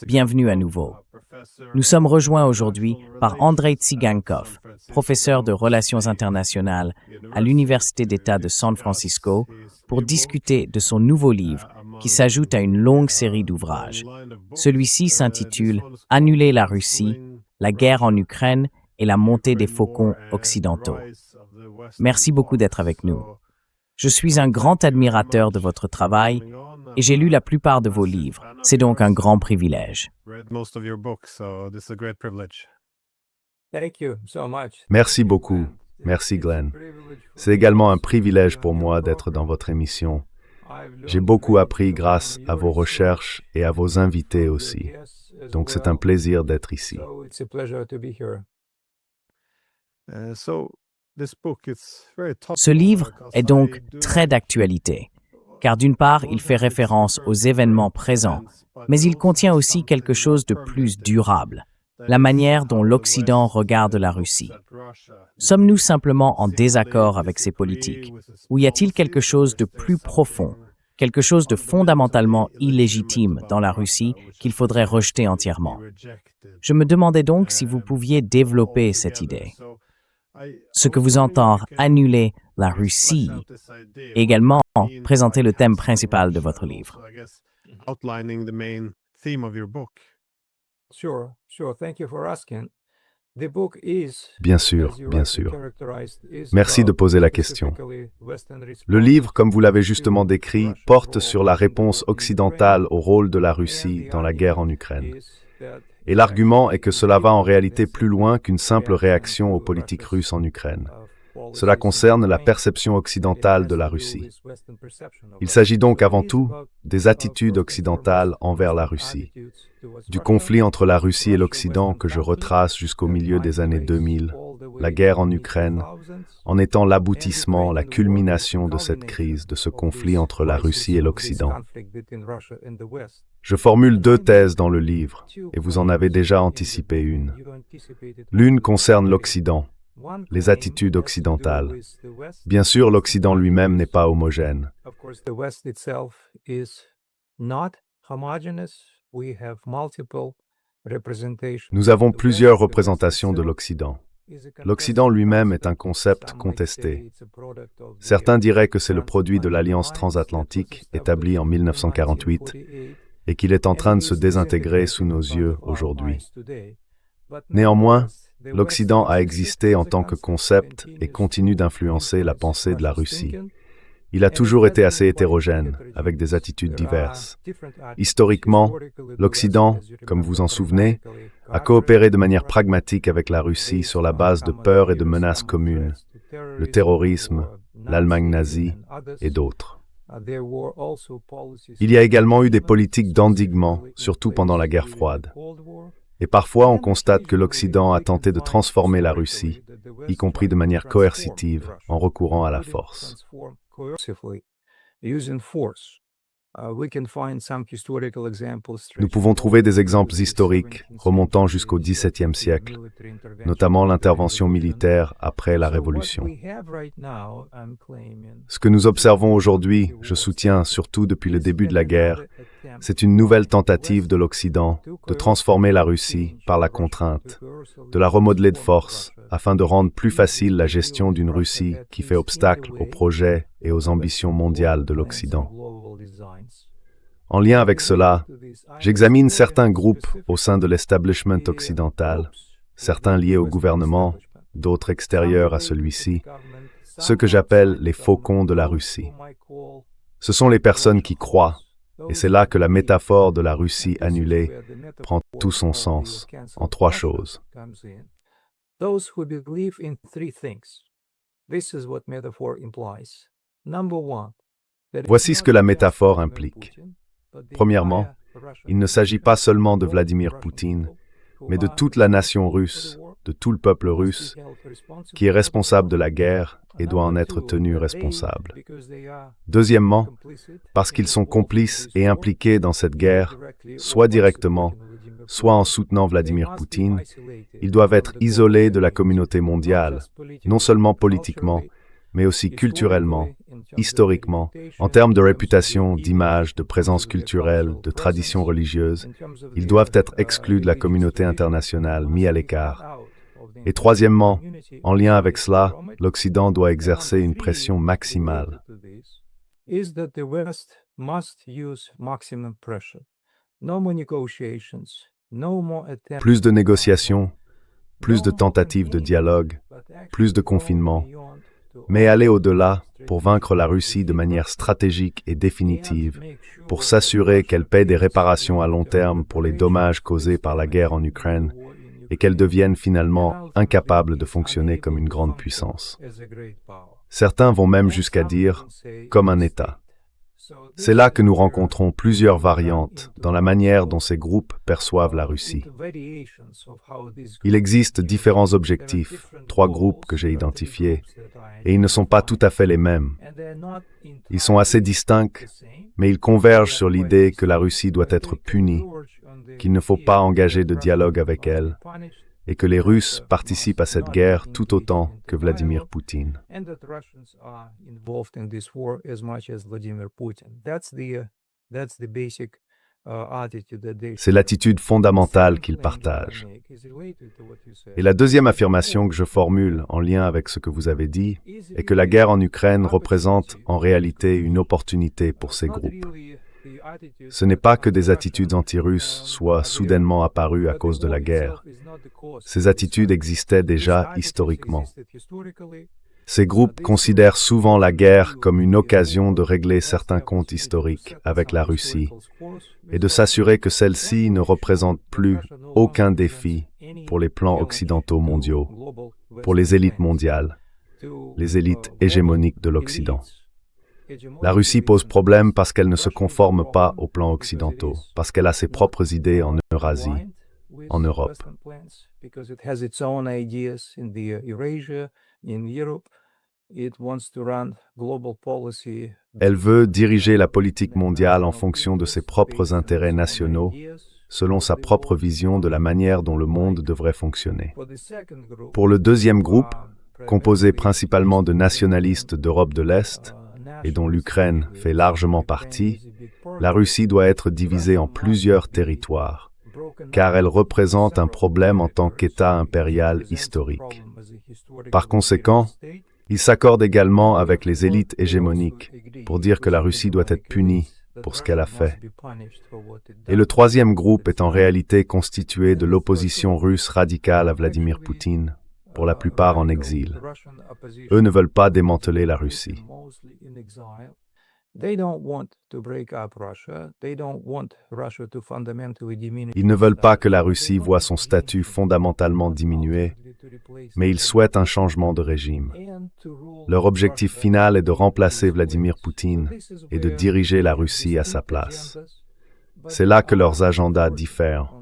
Bienvenue à nouveau. Nous sommes rejoints aujourd'hui par Andrei Tsigankov, professeur de Relations internationales à l'Université d'État de San Francisco, pour discuter de son nouveau livre qui s'ajoute à une longue série d'ouvrages. Celui-ci s'intitule « Annuler la Russie, la guerre en Ukraine et la montée des faucons occidentaux ». Merci beaucoup d'être avec nous. Je suis un grand admirateur de votre travail et j'ai lu la plupart de vos livres. C'est donc un grand privilège. Merci beaucoup. Merci Glenn. C'est également un privilège pour moi d'être dans votre émission. J'ai beaucoup appris grâce à vos recherches et à vos invités aussi. Donc c'est un plaisir d'être ici. Ce livre est donc très d'actualité, car d'une part, il fait référence aux événements présents, mais il contient aussi quelque chose de plus durable, la manière dont l'Occident regarde la Russie. Sommes-nous simplement en désaccord avec ces politiques, ou y a-t-il quelque chose de plus profond, quelque chose de fondamentalement illégitime dans la Russie qu'il faudrait rejeter entièrement? Je me demandais donc si vous pouviez développer cette idée. Ce que vous entend annuler la Russie, et également présenter le thème principal de votre livre. Bien sûr, bien sûr. Merci de poser la question. Le livre, comme vous l'avez justement décrit, porte sur la réponse occidentale au rôle de la Russie dans la guerre en Ukraine. Et l'argument est que cela va en réalité plus loin qu'une simple réaction aux politiques russes en Ukraine. Cela concerne la perception occidentale de la Russie. Il s'agit donc avant tout des attitudes occidentales envers la Russie, du conflit entre la Russie et l'Occident que je retrace jusqu'au milieu des années 2000, la guerre en Ukraine, en étant l'aboutissement, la culmination de cette crise, de ce conflit entre la Russie et l'Occident. Je formule deux thèses dans le livre, et vous en avez déjà anticipé une. L'une concerne l'Occident, les attitudes occidentales. Bien sûr, l'Occident lui-même n'est pas homogène. Nous avons plusieurs représentations de l'Occident. L'Occident lui-même est un concept contesté. Certains diraient que c'est le produit de l'Alliance transatlantique établie en 1948 et qu'il est en train de se désintégrer sous nos yeux aujourd'hui. Néanmoins, l'Occident a existé en tant que concept et continue d'influencer la pensée de la Russie. Il a toujours été assez hétérogène, avec des attitudes diverses. Historiquement, l'Occident, comme vous en souvenez, a coopéré de manière pragmatique avec la Russie sur la base de peurs et de menaces communes, le terrorisme, l'Allemagne nazie et d'autres. Il y a également eu des politiques d'endiguement, surtout pendant la guerre froide. Et parfois, on constate que l'Occident a tenté de transformer la Russie, y compris de manière coercitive, en recourant à la force. Nous pouvons trouver des exemples historiques remontant jusqu'au XVIIe siècle, notamment l'intervention militaire après la Révolution. Ce que nous observons aujourd'hui, je soutiens surtout depuis le début de la guerre, c'est une nouvelle tentative de l'Occident de transformer la Russie par la contrainte, de la remodeler de force, afin de rendre plus facile la gestion d'une Russie qui fait obstacle aux projets et aux ambitions mondiales de l'Occident. En lien avec cela, j'examine certains groupes au sein de l'establishment occidental, certains liés au gouvernement, d'autres extérieurs à celui-ci, ceux que j'appelle les faucons de la Russie. Ce sont les personnes qui croient, et c'est là que la métaphore de la Russie annulée prend tout son sens, en trois choses. Voici ce que la métaphore implique. Premièrement, il ne s'agit pas seulement de Vladimir Poutine, mais de toute la nation russe, de tout le peuple russe, qui est responsable de la guerre et doit en être tenu responsable. Deuxièmement, parce qu'ils sont complices et impliqués dans cette guerre, soit directement, soit en soutenant Vladimir Poutine, ils doivent être isolés de la communauté mondiale, non seulement politiquement, mais aussi culturellement, historiquement, en termes de réputation, d'image, de présence culturelle, de tradition religieuse. Ils doivent être exclus de la communauté internationale, mis à l'écart. Et troisièmement, en lien avec cela, l'Occident doit exercer une pression maximale. Plus de négociations, plus de tentatives de dialogue, plus de confinement, mais aller au-delà pour vaincre la Russie de manière stratégique et définitive, pour s'assurer qu'elle paie des réparations à long terme pour les dommages causés par la guerre en Ukraine et qu'elle devienne finalement incapable de fonctionner comme une grande puissance. Certains vont même jusqu'à dire « comme un État ». C'est là que nous rencontrons plusieurs variantes dans la manière dont ces groupes perçoivent la Russie. Il existe différents objectifs, 3 groupes que j'ai identifiés, et ils ne sont pas tout à fait les mêmes. Ils sont assez distincts, mais ils convergent sur l'idée que la Russie doit être punie, qu'il ne faut pas engager de dialogue avec elle, et que les Russes participent à cette guerre tout autant que Vladimir Poutine. C'est l'attitude fondamentale qu'ils partagent. Et la deuxième affirmation que je formule en lien avec ce que vous avez dit est que la guerre en Ukraine représente en réalité une opportunité pour ces groupes. Ce n'est pas que des attitudes anti-russes soient soudainement apparues à cause de la guerre. Ces attitudes existaient déjà historiquement. Ces groupes considèrent souvent la guerre comme une occasion de régler certains comptes historiques avec la Russie et de s'assurer que celle-ci ne représente plus aucun défi pour les plans occidentaux mondiaux, pour les élites mondiales, les élites hégémoniques de l'Occident. La Russie pose problème parce qu'elle ne se conforme pas aux plans occidentaux, parce qu'elle a ses propres idées en Eurasie, en Europe. Elle veut diriger la politique mondiale en fonction de ses propres intérêts nationaux, selon sa propre vision de la manière dont le monde devrait fonctionner. Pour le deuxième groupe, composé principalement de nationalistes d'Europe de l'Est, et dont l'Ukraine fait largement partie, la Russie doit être divisée en plusieurs territoires, car elle représente un problème en tant qu'État impérial historique. Par conséquent, il s'accorde également avec les élites hégémoniques pour dire que la Russie doit être punie pour ce qu'elle a fait. Et le troisième groupe est en réalité constitué de l'opposition russe radicale à Vladimir Poutine, pour la plupart en exil. Eux ne veulent pas démanteler la Russie. Ils ne veulent pas que la Russie voie son statut fondamentalement diminué, mais ils souhaitent un changement de régime. Leur objectif final est de remplacer Vladimir Poutine et de diriger la Russie à sa place. C'est là que leurs agendas diffèrent,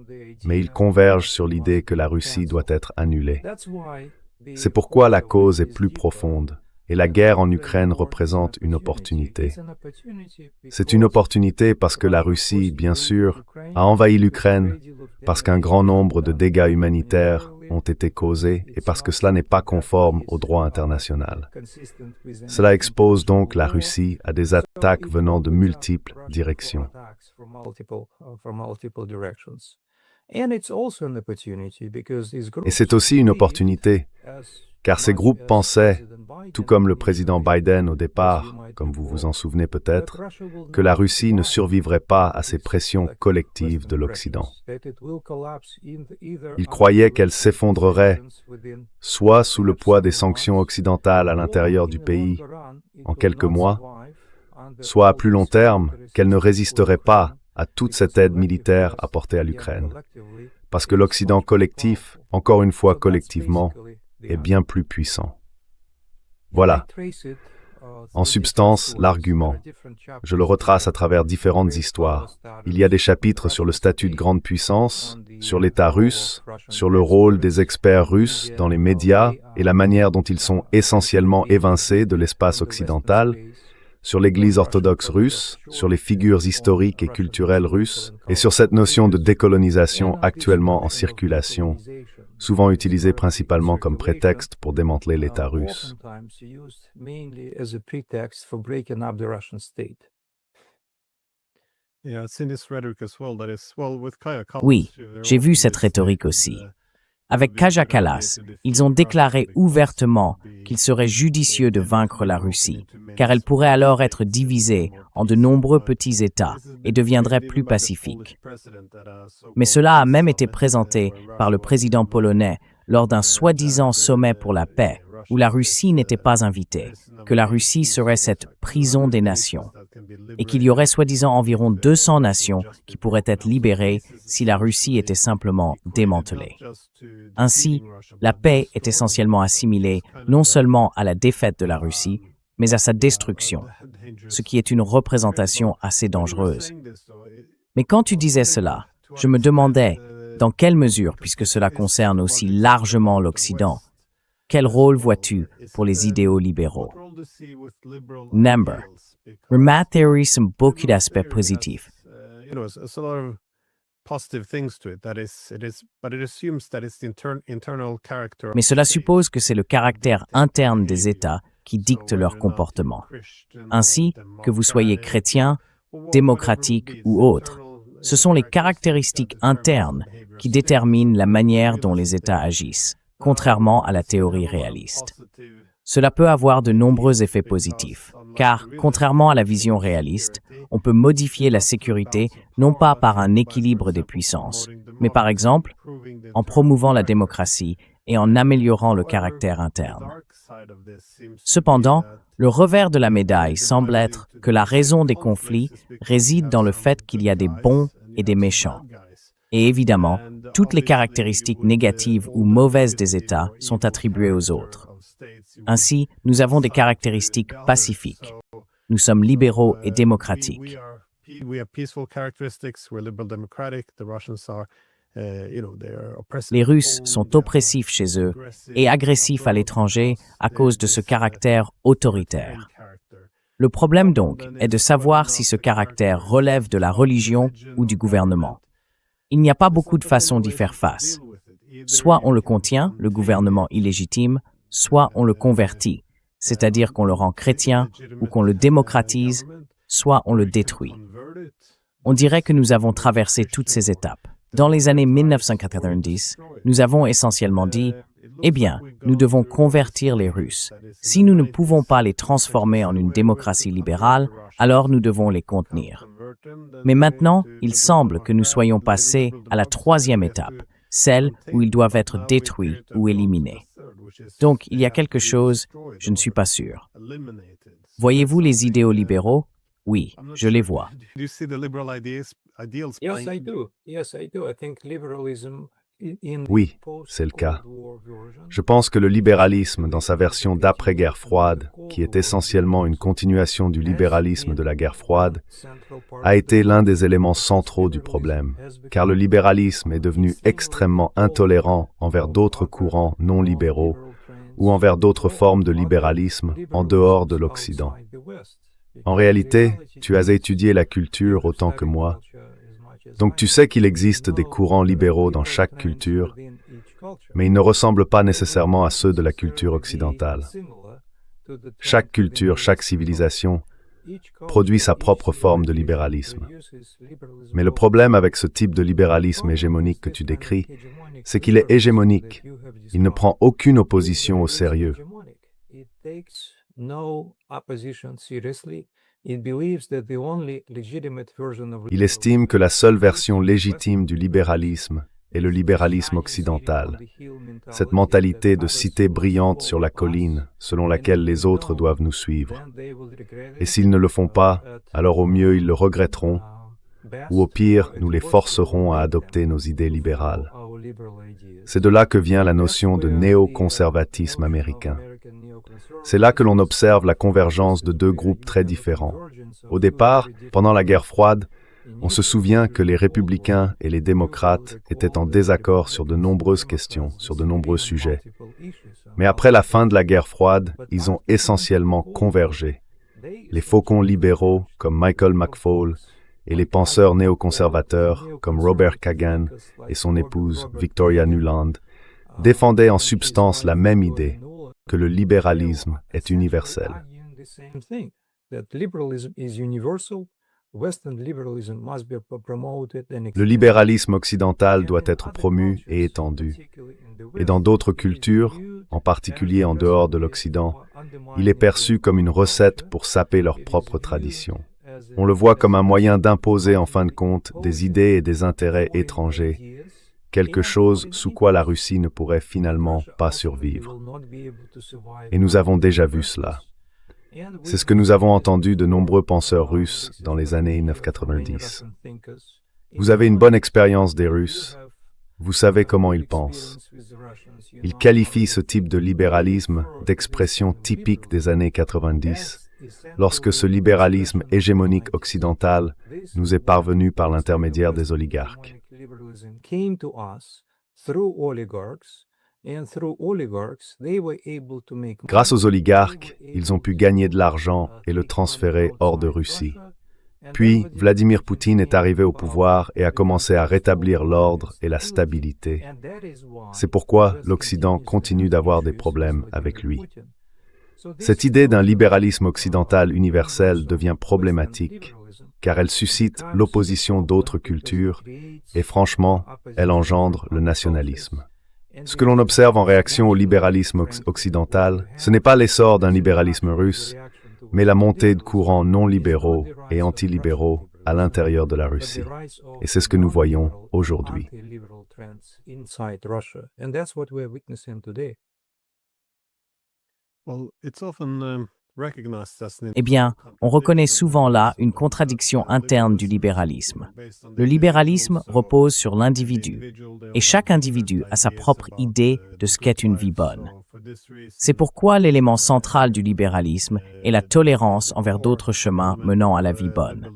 mais ils convergent sur l'idée que la Russie doit être annulée. C'est pourquoi la cause est plus profonde, et la guerre en Ukraine représente une opportunité. C'est une opportunité parce que la Russie, bien sûr, a envahi l'Ukraine, parce qu'un grand nombre de dégâts humanitaires ont été causés et parce que cela n'est pas conforme au droit international. Cela expose donc la Russie à des attaques venant de multiples directions. Et c'est aussi une opportunité, car ces groupes pensaient, tout comme le président Biden au départ, comme vous vous en souvenez peut-être, que la Russie ne survivrait pas à ces pressions collectives de l'Occident. Ils croyaient qu'elle s'effondrerait, soit sous le poids des sanctions occidentales à l'intérieur du pays, en quelques mois, soit à plus long terme, qu'elle ne résisterait pas à toute cette aide militaire apportée à l'Ukraine. Parce que l'Occident collectif, encore une fois collectivement, est bien plus puissant. Voilà, en substance, l'argument. Je le retrace à travers différentes histoires. Il y a des chapitres sur le statut de grande puissance, sur l'État russe, sur le rôle des experts russes dans les médias et la manière dont ils sont essentiellement évincés de l'espace occidental, sur l'Église orthodoxe russe, sur les figures historiques et culturelles russes, et sur cette notion de décolonisation actuellement en circulation, souvent utilisé principalement comme prétexte pour démanteler l'État russe. Oui, j'ai vu cette rhétorique aussi. Avec Kaja Kallas, ils ont déclaré ouvertement qu'il serait judicieux de vaincre la Russie, car elle pourrait alors être divisée en de nombreux petits États et deviendrait plus pacifique. Mais cela a même été présenté par le président polonais lors d'un soi-disant sommet pour la paix, où la Russie n'était pas invitée, que la Russie serait cette prison des nations, et qu'il y aurait soi-disant environ 200 nations qui pourraient être libérées si la Russie était simplement démantelée. Ainsi, la paix est essentiellement assimilée non seulement à la défaite de la Russie, mais à sa destruction, ce qui est une représentation assez dangereuse. Mais quand tu disais cela, je me demandais, dans quelle mesure, puisque cela concerne aussi largement l'Occident, quel rôle vois-tu pour les idéaux libéraux? Number. Remarque théorie sont beaucoup d'aspects positifs. Mais cela suppose que c'est le caractère interne des États qui dicte leur comportement. Ainsi, que vous soyez chrétien, démocratique ou autre, ce sont les caractéristiques internes qui déterminent la manière dont les États agissent, contrairement à la théorie réaliste. Cela peut avoir de nombreux effets positifs, car, contrairement à la vision réaliste, on peut modifier la sécurité non pas par un équilibre des puissances, mais par exemple en promouvant la démocratie et en améliorant le caractère interne. Cependant, le revers de la médaille semble être que la raison des conflits réside dans le fait qu'il y a des bons et des méchants. Et évidemment, toutes les caractéristiques négatives ou mauvaises des États sont attribuées aux autres. Ainsi, nous avons des caractéristiques pacifiques. Nous sommes libéraux et démocratiques. Les Russes sont oppressifs chez eux et agressifs à l'étranger à cause de ce caractère autoritaire. Le problème donc est de savoir si ce caractère relève de la religion ou du gouvernement. Il n'y a pas beaucoup de façons d'y faire face. Soit on le contient, le gouvernement illégitime, soit on le convertit, c'est-à-dire qu'on le rend chrétien ou qu'on le démocratise, soit on le détruit. On dirait que nous avons traversé toutes ces étapes. Dans les années 1990, nous avons essentiellement dit « Eh bien, nous devons convertir les Russes. Si nous ne pouvons pas les transformer en une démocratie libérale, alors nous devons les contenir. » Mais maintenant, il semble que nous soyons passés à la troisième étape, celle où ils doivent être détruits ou éliminés. Donc, il y a quelque chose, je ne suis pas sûr. Voyez-vous les idéaux libéraux? Oui, je les vois. Oui, c'est le cas. Je pense que le libéralisme, dans sa version d'après-guerre froide, qui est essentiellement une continuation du libéralisme de la guerre froide, a été l'un des éléments centraux du problème, car le libéralisme est devenu extrêmement intolérant envers d'autres courants non libéraux ou envers d'autres formes de libéralisme en dehors de l'Occident. En réalité, tu as étudié la culture autant que moi, donc tu sais qu'il existe des courants libéraux dans chaque culture, mais ils ne ressemblent pas nécessairement à ceux de la culture occidentale. Chaque culture, chaque civilisation produit sa propre forme de libéralisme. Mais le problème avec ce type de libéralisme hégémonique que tu décris, c'est qu'il est hégémonique. Il ne prend aucune opposition au sérieux. Il estime que la seule version légitime du libéralisme est le libéralisme occidental, cette mentalité de cité brillante sur la colline, selon laquelle les autres doivent nous suivre. Et s'ils ne le font pas, alors au mieux ils le regretteront, ou au pire, nous les forcerons à adopter nos idées libérales. C'est de là que vient la notion de néoconservatisme américain. C'est là que l'on observe la convergence de deux groupes très différents. Au départ, pendant la guerre froide, on se souvient que les républicains et les démocrates étaient en désaccord sur de nombreuses questions, sur de nombreux sujets. Mais après la fin de la guerre froide, ils ont essentiellement convergé. Les faucons libéraux, comme Michael McFaul, et les penseurs néoconservateurs, comme Robert Kagan et son épouse Victoria Nuland, défendaient en substance la même idée, que le libéralisme est universel. Le libéralisme occidental doit être promu et étendu. Et dans d'autres cultures, en particulier en dehors de l'Occident, il est perçu comme une recette pour saper leurs propres traditions. On le voit comme un moyen d'imposer en fin de compte des idées et des intérêts étrangers, quelque chose sous quoi la Russie ne pourrait finalement pas survivre. Et nous avons déjà vu cela. C'est ce que nous avons entendu de nombreux penseurs russes dans les années 1990. Vous avez une bonne expérience des Russes. Vous savez comment ils pensent. Ils qualifient ce type de libéralisme d'expression typique des années 90, lorsque ce libéralisme hégémonique occidental nous est parvenu par l'intermédiaire des oligarques. Grâce aux oligarques, ils ont pu gagner de l'argent et le transférer hors de Russie. Puis, Vladimir Poutine est arrivé au pouvoir et a commencé à rétablir l'ordre et la stabilité. C'est pourquoi l'Occident continue d'avoir des problèmes avec lui. Cette idée d'un libéralisme occidental universel devient problématique, car elle suscite l'opposition d'autres cultures et franchement, elle engendre le nationalisme. Ce que l'on observe en réaction au libéralisme occidental, ce n'est pas l'essor d'un libéralisme russe, mais la montée de courants non libéraux et antilibéraux à l'intérieur de la Russie. Et c'est ce que nous voyons aujourd'hui. Eh bien, on reconnaît souvent là une contradiction interne du libéralisme. Le libéralisme repose sur l'individu, et chaque individu a sa propre idée de ce qu'est une vie bonne. C'est pourquoi l'élément central du libéralisme est la tolérance envers d'autres chemins menant à la vie bonne.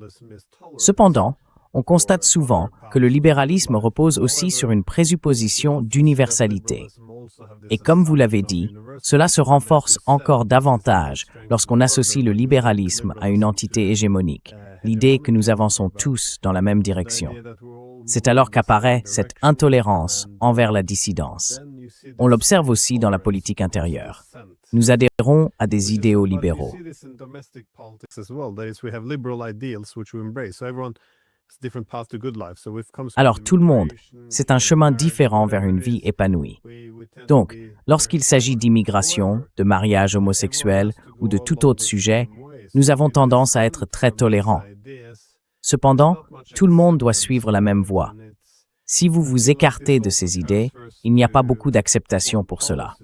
Cependant, on constate souvent que le libéralisme repose aussi sur une présupposition d'universalité. Et comme vous l'avez dit, cela se renforce encore davantage lorsqu'on associe le libéralisme à une entité hégémonique, l'idée que nous avançons tous dans la même direction. C'est alors qu'apparaît cette intolérance envers la dissidence. On l'observe aussi dans la politique intérieure. Nous adhérons à des idéaux libéraux. Alors tout le monde, c'est un chemin différent vers une vie épanouie. Donc, lorsqu'il s'agit d'immigration, de mariage homosexuel ou de tout autre sujet, nous avons tendance à être très tolérants. Cependant, tout le monde doit suivre la même voie. Si vous vous écartez de ces idées, il n'y a pas beaucoup d'acceptation pour cela.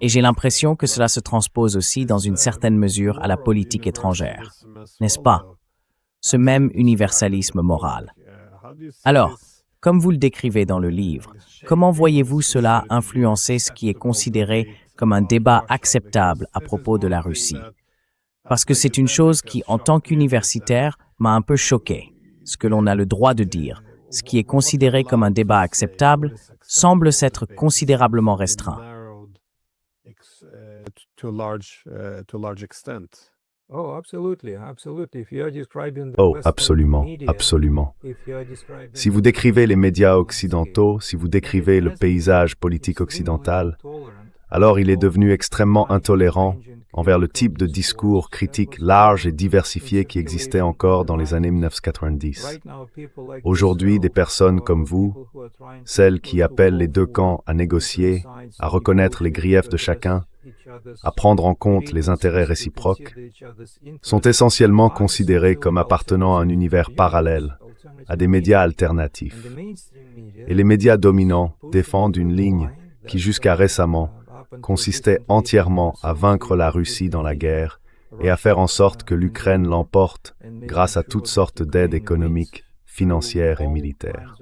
Et j'ai l'impression que cela se transpose aussi dans une certaine mesure à la politique étrangère. N'est-ce pas? Ce même universalisme moral. Alors, comme vous le décrivez dans le livre, comment voyez-vous cela influencer ce qui est considéré comme un débat acceptable à propos de la Russie? Parce que c'est une chose qui, en tant qu'universitaire, m'a un peu choqué. Ce que l'on a le droit de dire, ce qui est considéré comme un débat acceptable, semble s'être considérablement restreint. Oh, absolument, absolument. Si vous décrivez les médias occidentaux, si vous décrivez le paysage politique occidental, alors il est devenu extrêmement intolérant envers le type de discours critique large et diversifié qui existait encore dans les années 1990. Aujourd'hui, des personnes comme vous, celles qui appellent les deux camps à négocier, à reconnaître les griefs de chacun, à prendre en compte les intérêts réciproques, sont essentiellement considérées comme appartenant à un univers parallèle, à des médias alternatifs. Et les médias dominants défendent une ligne qui, jusqu'à récemment, consistait entièrement à vaincre la Russie dans la guerre et à faire en sorte que l'Ukraine l'emporte grâce à toutes sortes d'aides économiques, financières et militaires.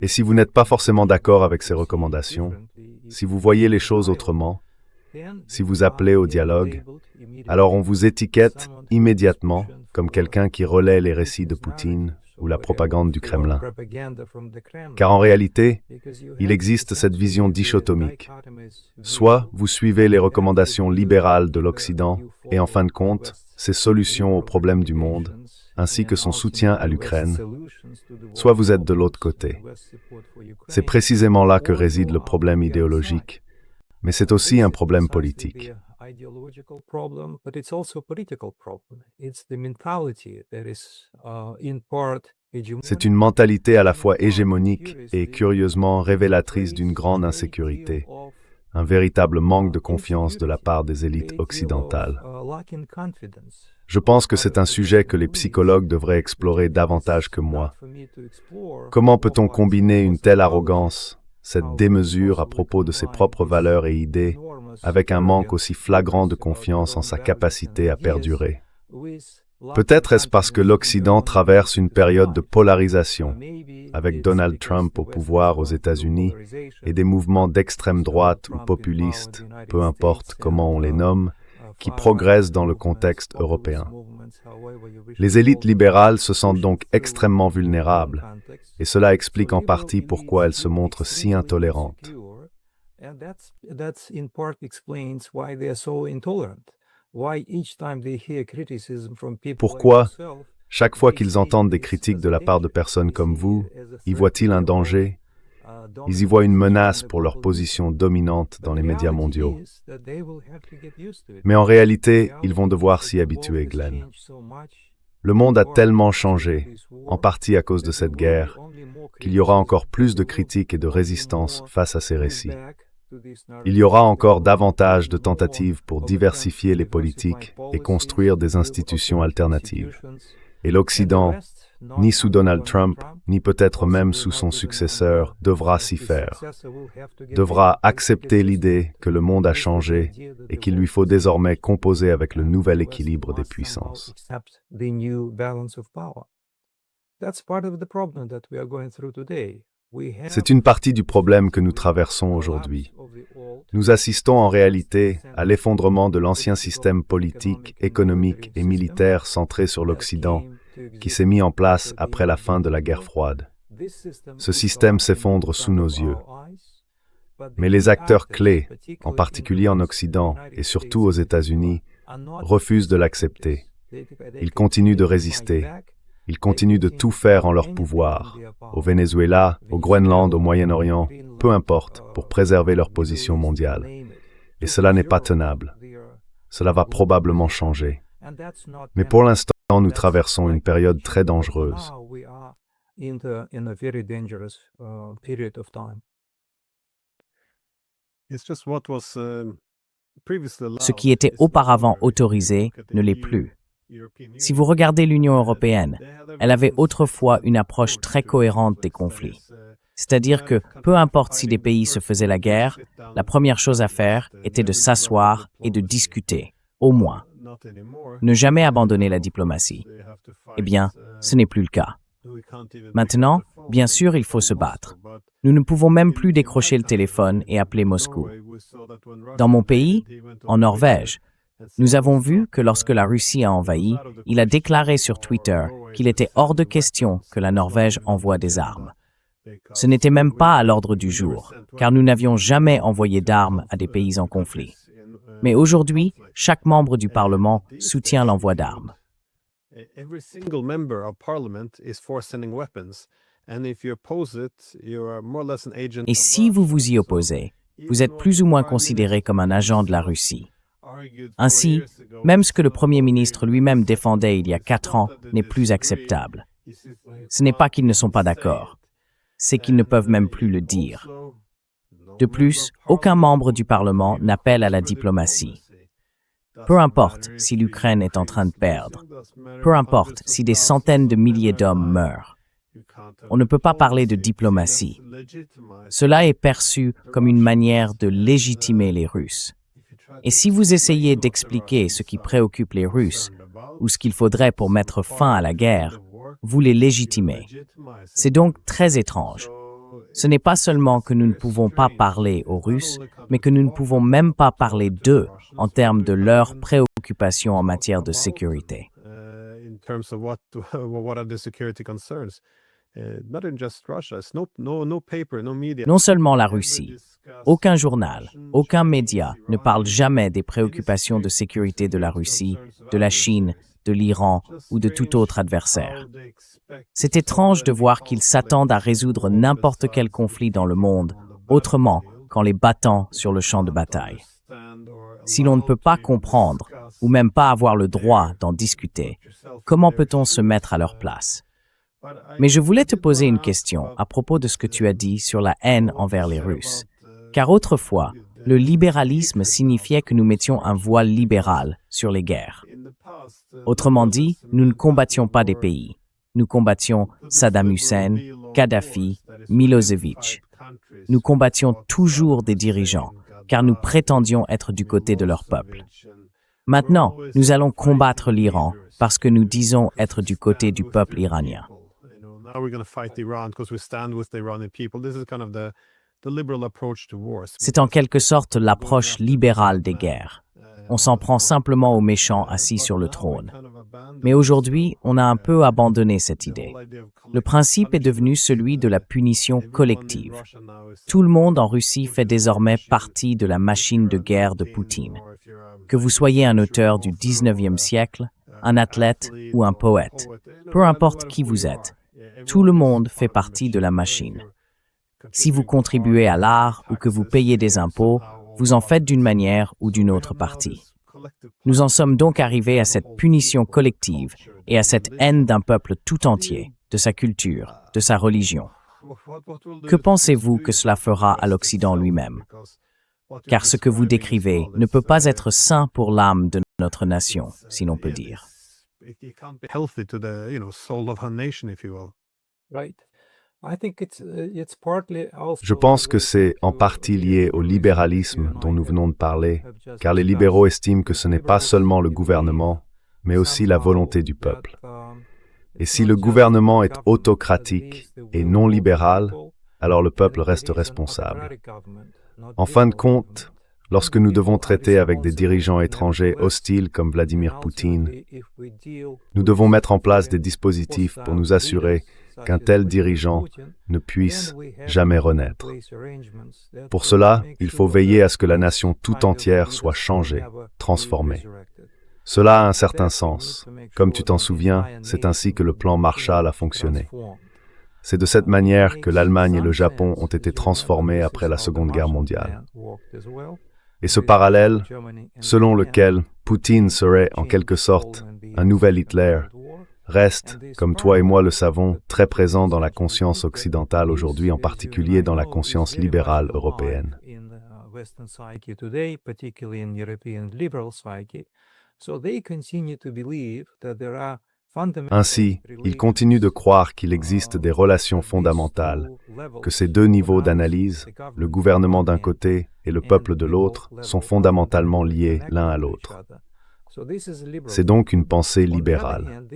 Et si vous n'êtes pas forcément d'accord avec ces recommandations, si vous voyez les choses autrement, si vous appelez au dialogue, alors on vous étiquette immédiatement comme quelqu'un qui relaie les récits de Poutine ou la propagande du Kremlin. Car en réalité, il existe cette vision dichotomique. Soit vous suivez les recommandations libérales de l'Occident et en fin de compte, ces solutions aux problèmes du monde, ainsi que son soutien à l'Ukraine, soit vous êtes de l'autre côté. C'est précisément là que réside le problème idéologique, mais c'est aussi un problème politique. C'est une mentalité à la fois hégémonique et curieusement révélatrice d'une grande insécurité, un véritable manque de confiance de la part des élites occidentales. Je pense que c'est un sujet que les psychologues devraient explorer davantage que moi. Comment peut-on combiner une telle arrogance, cette démesure à propos de ses propres valeurs et idées, avec un manque aussi flagrant de confiance en sa capacité à perdurer? Peut-être est-ce parce que l'Occident traverse une période de polarisation, avec Donald Trump au pouvoir aux États-Unis et des mouvements d'extrême droite ou populistes, peu importe comment on les nomme, qui progressent dans le contexte européen. Les élites libérales se sentent donc extrêmement vulnérables, et cela explique en partie pourquoi elles se montrent si intolérantes. Pourquoi, chaque fois qu'ils entendent des critiques de la part de personnes comme vous, y voient-ils un danger? Ils y voient une menace pour leur position dominante dans les médias mondiaux. Mais en réalité, ils vont devoir s'y habituer, Glenn. Le monde a tellement changé, en partie à cause de cette guerre, qu'il y aura encore plus de critiques et de résistance face à ces récits. Il y aura encore davantage de tentatives pour diversifier les politiques et construire des institutions alternatives. Et l'Occident, ni sous Donald Trump, ni peut-être même sous son successeur, devra s'y faire. Devra accepter l'idée que le monde a changé et qu'il lui faut désormais composer avec le nouvel équilibre des puissances. C'est une partie du problème que nous traversons aujourd'hui. Nous assistons en réalité à l'effondrement de l'ancien système politique, économique et militaire centré sur l'Occident, qui s'est mis en place après la fin de la guerre froide. Ce système s'effondre sous nos yeux. Mais les acteurs clés, en particulier en Occident et surtout aux États-Unis, refusent de l'accepter. Ils continuent de résister. Ils continuent de tout faire en leur pouvoir, au Venezuela, au Groenland, au Moyen-Orient, peu importe, pour préserver leur position mondiale. Et cela n'est pas tenable. Cela va probablement changer. Mais pour l'instant, nous traversons une période très dangereuse. Ce qui était auparavant autorisé ne l'est plus. Si vous regardez l'Union européenne, elle avait autrefois une approche très cohérente des conflits. C'est-à-dire que, peu importe si des pays se faisaient la guerre, la première chose à faire était de s'asseoir et de discuter, au moins. Ne jamais abandonner la diplomatie. Eh bien, ce n'est plus le cas. Maintenant, bien sûr, il faut se battre. Nous ne pouvons même plus décrocher le téléphone et appeler Moscou. Dans mon pays, en Norvège, nous avons vu que lorsque la Russie a envahi, il a déclaré sur Twitter qu'il était hors de question que la Norvège envoie des armes. Ce n'était même pas à l'ordre du jour, car nous n'avions jamais envoyé d'armes à des pays en conflit. Mais aujourd'hui, chaque membre du Parlement soutient l'envoi d'armes. Et si vous vous y opposez, vous êtes plus ou moins considéré comme un agent de la Russie. Ainsi, même ce que le Premier ministre lui-même défendait il y a 4 ans n'est plus acceptable. Ce n'est pas qu'ils ne sont pas d'accord, c'est qu'ils ne peuvent même plus le dire. De plus, aucun membre du Parlement n'appelle à la diplomatie. Peu importe si l'Ukraine est en train de perdre, peu importe si des centaines de milliers d'hommes meurent. On ne peut pas parler de diplomatie. Cela est perçu comme une manière de légitimer les Russes. Et si vous essayez d'expliquer ce qui préoccupe les Russes, ou ce qu'il faudrait pour mettre fin à la guerre, vous les légitimez. C'est donc très étrange. Ce n'est pas seulement que nous ne pouvons pas parler aux Russes, mais que nous ne pouvons même pas parler d'eux en termes de leurs préoccupations en matière de sécurité. Non seulement la Russie, aucun journal, aucun média ne parle jamais des préoccupations de sécurité de la Russie, de la Chine, de l'Iran ou de tout autre adversaire. C'est étrange de voir qu'ils s'attendent à résoudre n'importe quel conflit dans le monde autrement qu'en les battant sur le champ de bataille. Si l'on ne peut pas comprendre, ou même pas avoir le droit d'en discuter, comment peut-on se mettre à leur place? Mais je voulais te poser une question à propos de ce que tu as dit sur la haine envers les Russes. Car autrefois, le libéralisme signifiait que nous mettions un voile libéral sur les guerres. Autrement dit, nous ne combattions pas des pays. Nous combattions Saddam Hussein, Kadhafi, Milosevic. Nous combattions toujours des dirigeants, car nous prétendions être du côté de leur peuple. Maintenant, nous allons combattre l'Iran parce que nous disons être du côté du peuple iranien. C'est en quelque sorte l'approche libérale des guerres. On s'en prend simplement aux méchants assis sur le trône. Mais aujourd'hui, on a un peu abandonné cette idée. Le principe est devenu celui de la punition collective. Tout le monde en Russie fait désormais partie de la machine de guerre de Poutine. Que vous soyez un auteur du 19e siècle, un athlète ou un poète, peu importe qui vous êtes, tout le monde fait partie de la machine. Si vous contribuez à l'art ou que vous payez des impôts, vous en faites d'une manière ou d'une autre partie. Nous en sommes donc arrivés à cette punition collective et à cette haine d'un peuple tout entier, de sa culture, de sa religion. Que pensez-vous que cela fera à l'Occident lui-même? Car ce que vous décrivez ne peut pas être sain pour l'âme de notre nation, si l'on peut dire. Je pense que c'est en partie lié au libéralisme dont nous venons de parler, car les libéraux estiment que ce n'est pas seulement le gouvernement, mais aussi la volonté du peuple. Et si le gouvernement est autocratique et non libéral, alors le peuple reste responsable. En fin de compte, lorsque nous devons traiter avec des dirigeants étrangers hostiles comme Vladimir Poutine, nous devons mettre en place des dispositifs pour nous assurer qu'un tel dirigeant ne puisse jamais renaître. Pour cela, il faut veiller à ce que la nation tout entière soit changée, transformée. Cela a un certain sens. Comme tu t'en souviens, c'est ainsi que le plan Marshall a fonctionné. C'est de cette manière que l'Allemagne et le Japon ont été transformés après la Seconde Guerre mondiale. Et ce parallèle, selon lequel Poutine serait en quelque sorte un nouvel Hitler, reste, comme toi et moi le savons, très présent dans la conscience occidentale aujourd'hui, en particulier dans la conscience libérale européenne. Ainsi, ils continuent de croire qu'il existe des relations fondamentales, que ces deux niveaux d'analyse, le gouvernement d'un côté et le peuple de l'autre, sont fondamentalement liés l'un à l'autre. C'est donc une pensée libérale.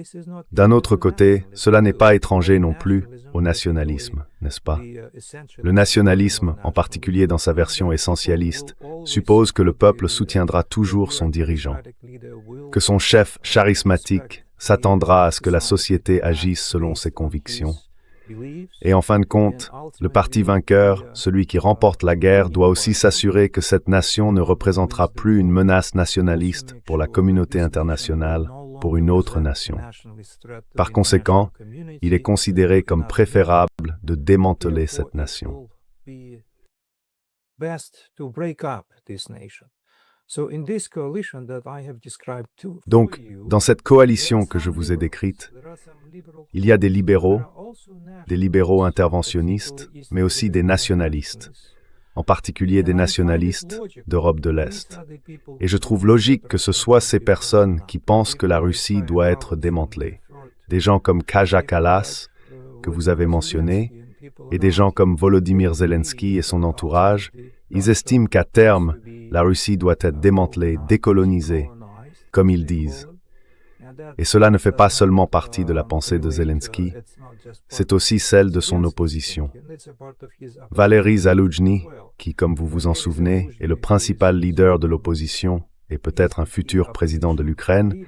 D'un autre côté, cela n'est pas étranger non plus au nationalisme, n'est-ce pas? Le nationalisme, en particulier dans sa version essentialiste, suppose que le peuple soutiendra toujours son dirigeant, que son chef charismatique s'attendra à ce que la société agisse selon ses convictions. Et en fin de compte, le parti vainqueur, celui qui remporte la guerre, doit aussi s'assurer que cette nation ne représentera plus une menace nationaliste pour la communauté internationale, pour une autre nation. Par conséquent, il est considéré comme préférable de démanteler cette nation. Donc, dans cette coalition que je vous ai décrite, il y a des libéraux interventionnistes, mais aussi des nationalistes, en particulier des nationalistes d'Europe de l'Est. Et je trouve logique que ce soit ces personnes qui pensent que la Russie doit être démantelée. Des gens comme Kaja Kallas, que vous avez mentionné, et des gens comme Volodymyr Zelensky et son entourage, ils estiment qu'à terme, la Russie doit être démantelée, décolonisée, comme ils disent. Et cela ne fait pas seulement partie de la pensée de Zelensky, c'est aussi celle de son opposition. Valery Zaloujny, qui, comme vous vous en souvenez, est le principal leader de l'opposition et peut-être un futur président de l'Ukraine,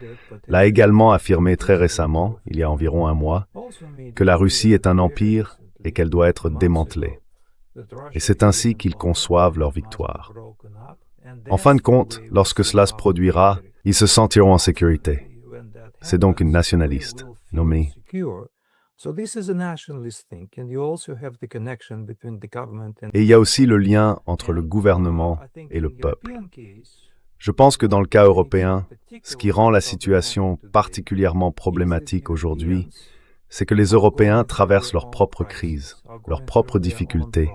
l'a également affirmé très récemment, il y a environ un mois, que la Russie est un empire et qu'elle doit être démantelée. Et c'est ainsi qu'ils conçoivent leur victoire. En fin de compte, lorsque cela se produira, ils se sentiront en sécurité. C'est donc une nationaliste, nommée. Et il y a aussi le lien entre le gouvernement et le peuple. Je pense que dans le cas européen, ce qui rend la situation particulièrement problématique aujourd'hui, c'est que les Européens traversent leur propre crise, leurs propres difficultés.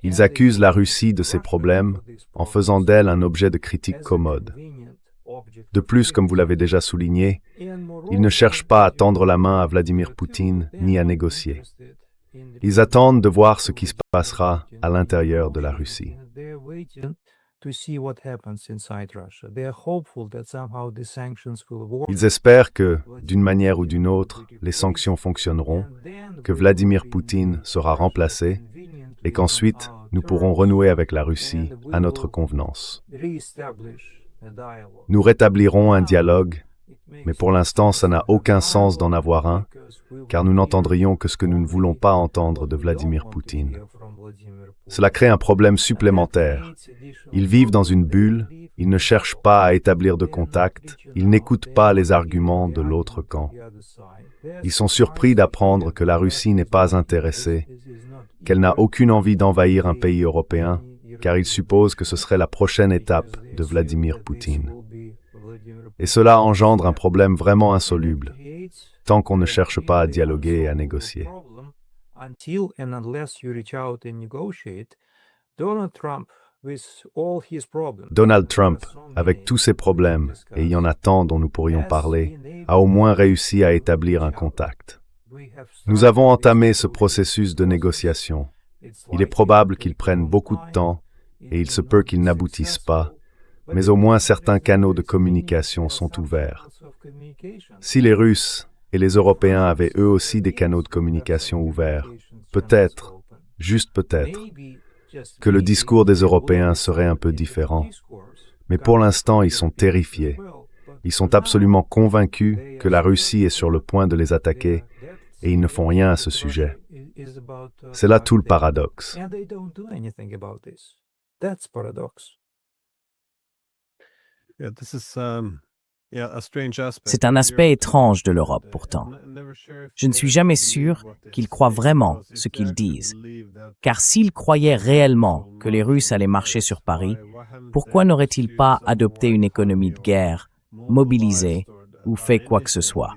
Ils accusent la Russie de ces problèmes en faisant d'elle un objet de critique commode. De plus, comme vous l'avez déjà souligné, ils ne cherchent pas à tendre la main à Vladimir Poutine ni à négocier. Ils attendent de voir ce qui se passera à l'intérieur de la Russie. Ils espèrent que, d'une manière ou d'une autre, les sanctions fonctionneront, que Vladimir Poutine sera remplacé et qu'ensuite, nous pourrons renouer avec la Russie à notre convenance. Nous rétablirons un dialogue, mais pour l'instant, ça n'a aucun sens d'en avoir un, car nous n'entendrions que ce que nous ne voulons pas entendre de Vladimir Poutine. Cela crée un problème supplémentaire. Ils vivent dans une bulle, ils ne cherchent pas à établir de contact, ils n'écoutent pas les arguments de l'autre camp. Ils sont surpris d'apprendre que la Russie n'est pas intéressée, qu'elle n'a aucune envie d'envahir un pays européen, car ils supposent que ce serait la prochaine étape de Vladimir Poutine. Et cela engendre un problème vraiment insoluble, tant qu'on ne cherche pas à dialoguer et à négocier. Donald Trump, avec tous ses problèmes, et il y en a tant dont nous pourrions parler, a au moins réussi à établir un contact. Nous avons entamé ce processus de négociation. Il est probable qu'il prenne beaucoup de temps, et il se peut qu'il n'aboutisse pas, mais au moins certains canaux de communication sont ouverts. Si les Russes et les Européens avaient eux aussi des canaux de communication ouverts, peut-être, juste peut-être, que le discours des Européens serait un peu différent. Mais pour l'instant, ils sont terrifiés. Ils sont absolument convaincus que la Russie est sur le point de les attaquer et ils ne font rien à ce sujet. C'est là tout le paradoxe. C'est un aspect étrange de l'Europe, pourtant. Je ne suis jamais sûr qu'ils croient vraiment ce qu'ils disent. Car s'ils croyaient réellement que les Russes allaient marcher sur Paris, pourquoi n'auraient-ils pas adopté une économie de guerre, mobilisé ou fait quoi que ce soit?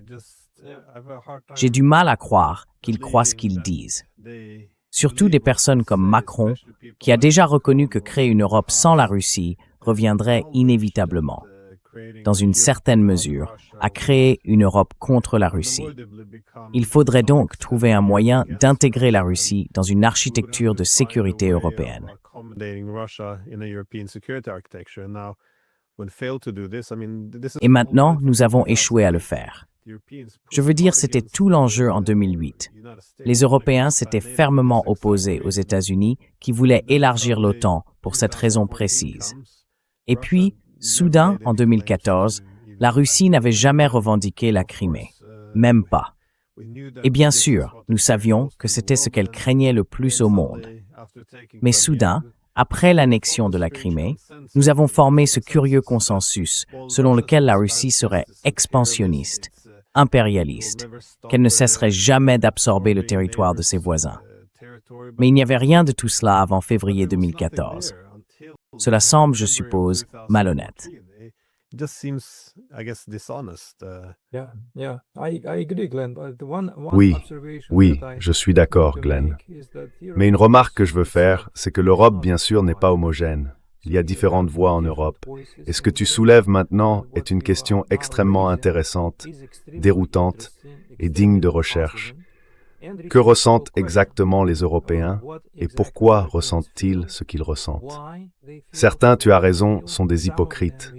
J'ai du mal à croire qu'ils croient ce qu'ils disent. Surtout des personnes comme Macron, qui a déjà reconnu que créer une Europe sans la Russie reviendrait inévitablement, dans une certaine mesure, à créer une Europe contre la Russie. Il faudrait donc trouver un moyen d'intégrer la Russie dans une architecture de sécurité européenne. Et maintenant, nous avons échoué à le faire. Je veux dire, c'était tout l'enjeu en 2008. Les Européens s'étaient fermement opposés aux États-Unis qui voulaient élargir l'OTAN pour cette raison précise. Et puis, soudain, en 2014, la Russie n'avait jamais revendiqué la Crimée. Même pas. Et bien sûr, nous savions que c'était ce qu'elle craignait le plus au monde. Mais soudain, après l'annexion de la Crimée, nous avons formé ce curieux consensus selon lequel la Russie serait expansionniste, impérialiste, qu'elle ne cesserait jamais d'absorber le territoire de ses voisins. Mais il n'y avait rien de tout cela avant février 2014. Cela semble, je suppose, malhonnête. Oui, je suis d'accord, Glenn. Mais une remarque que je veux faire, c'est que l'Europe, bien sûr, n'est pas homogène. Il y a différentes voix en Europe. Et ce que tu soulèves maintenant est une question extrêmement intéressante, déroutante et digne de recherche. Que ressentent exactement les Européens et pourquoi ressentent-ils ce qu'ils ressentent? Certains, tu as raison, sont des hypocrites.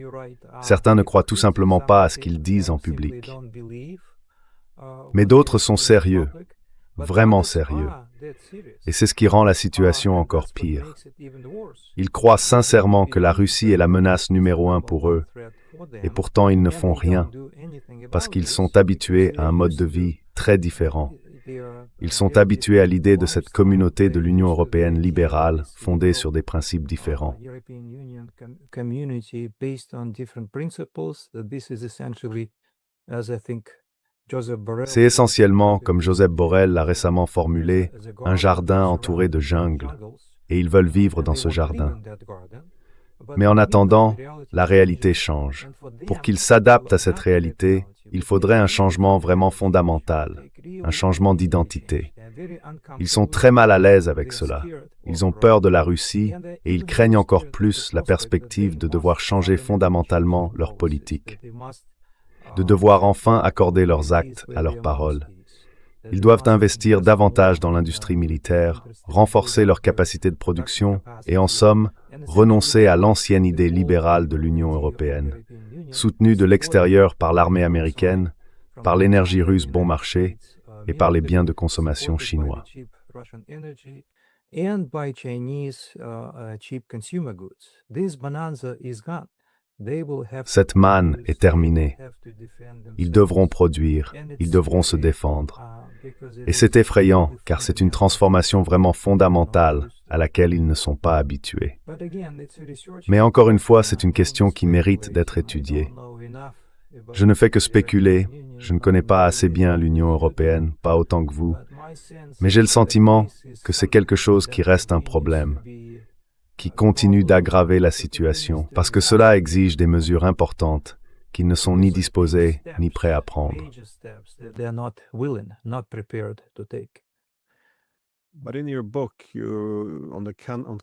Certains ne croient tout simplement pas à ce qu'ils disent en public. Mais d'autres sont sérieux, vraiment sérieux. Et c'est ce qui rend la situation encore pire. Ils croient sincèrement que la Russie est la menace numéro 1 pour eux, et pourtant ils ne font rien, parce qu'ils sont habitués à un mode de vie très différent. Ils sont habitués à l'idée de cette communauté de l'Union européenne libérale, fondée sur des principes différents. C'est essentiellement, comme Joseph Borrell l'a récemment formulé, un jardin entouré de jungle, et ils veulent vivre dans ce jardin. Mais en attendant, la réalité change. Pour qu'ils s'adaptent à cette réalité, il faudrait un changement vraiment fondamental, un changement d'identité. Ils sont très mal à l'aise avec cela. Ils ont peur de la Russie et ils craignent encore plus la perspective de devoir changer fondamentalement leur politique, de devoir enfin accorder leurs actes à leurs paroles. Ils doivent investir davantage dans l'industrie militaire, renforcer leur capacité de production et, en somme, renoncer à l'ancienne idée libérale de l'Union européenne, soutenue de l'extérieur par l'armée américaine, par l'énergie russe bon marché et par les biens de consommation chinois. Cette manne est terminée. Ils devront produire, ils devront se défendre. Et c'est effrayant, car c'est une transformation vraiment fondamentale à laquelle ils ne sont pas habitués. Mais encore une fois, c'est une question qui mérite d'être étudiée. Je ne fais que spéculer, je ne connais pas assez bien l'Union européenne, pas autant que vous, mais j'ai le sentiment que c'est quelque chose qui reste un problème, qui continue d'aggraver la situation, parce que cela exige des mesures importantes qu'ils ne sont ni disposés ni prêts à prendre.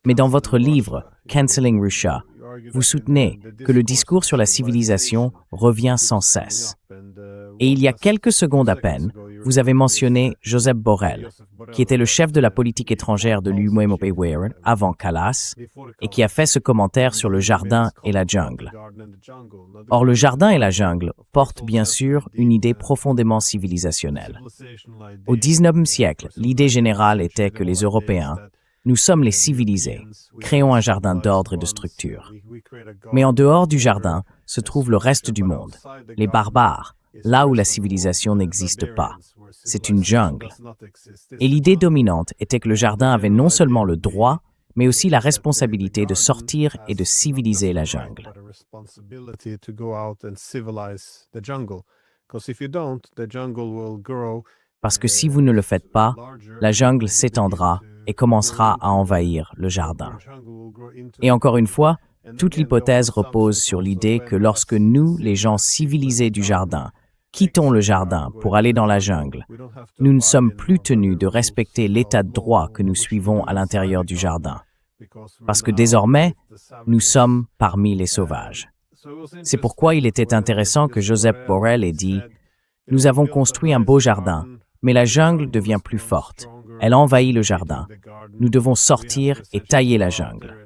Mais dans votre livre, Canceling Russia, vous soutenez que le discours sur la civilisation revient sans cesse. Et il y a quelques secondes à peine, vous avez mentionné Joseph Borrell, qui était le chef de la politique étrangère de l'UMOPWR avant Kallas, et qui a fait ce commentaire sur le jardin et la jungle. Or, le jardin et la jungle portent bien sûr une idée profondément civilisationnelle. Au XIXe siècle, l'idée générale était que les Européens, nous sommes les civilisés, créons un jardin d'ordre et de structure. Mais en dehors du jardin se trouve le reste du monde, les barbares, là où la civilisation n'existe pas. C'est une jungle. Et l'idée dominante était que le jardin avait non seulement le droit, mais aussi la responsabilité de sortir et de civiliser la jungle. Parce que si vous ne le faites pas, la jungle s'étendra et commencera à envahir le jardin. Et encore une fois, toute l'hypothèse repose sur l'idée que lorsque nous, les gens civilisés du jardin, quittons le jardin pour aller dans la jungle, nous ne sommes plus tenus de respecter l'état de droit que nous suivons à l'intérieur du jardin. Parce que désormais, nous sommes parmi les sauvages. C'est pourquoi il était intéressant que Joseph Borrell ait dit « Nous avons construit un beau jardin, mais la jungle devient plus forte. Elle envahit le jardin. Nous devons sortir et tailler la jungle. »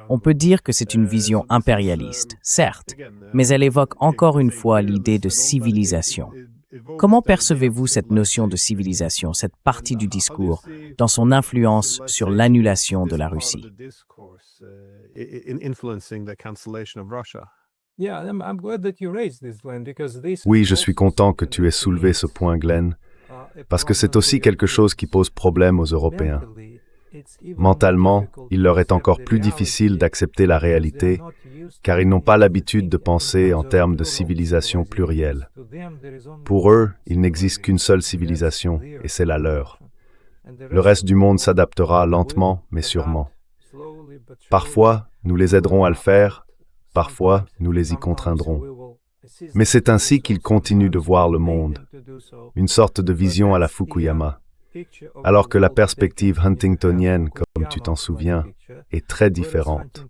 On peut dire que c'est une vision impérialiste, certes, mais elle évoque encore une fois l'idée de civilisation. Comment percevez-vous cette notion de civilisation, cette partie du discours, dans son influence sur l'annulation de la Russie? Oui, je suis content que tu aies soulevé ce point, Glenn, parce que c'est aussi quelque chose qui pose problème aux Européens. Mentalement, il leur est encore plus difficile d'accepter la réalité, car ils n'ont pas l'habitude de penser en termes de civilisation plurielle. Pour eux, il n'existe qu'une seule civilisation, et c'est la leur. Le reste du monde s'adaptera lentement, mais sûrement. Parfois, nous les aiderons à le faire, parfois, nous les y contraindrons. Mais c'est ainsi qu'ils continuent de voir le monde, une sorte de vision à la Fukuyama. Alors que la perspective huntingtonienne, comme tu t'en souviens, est très différente.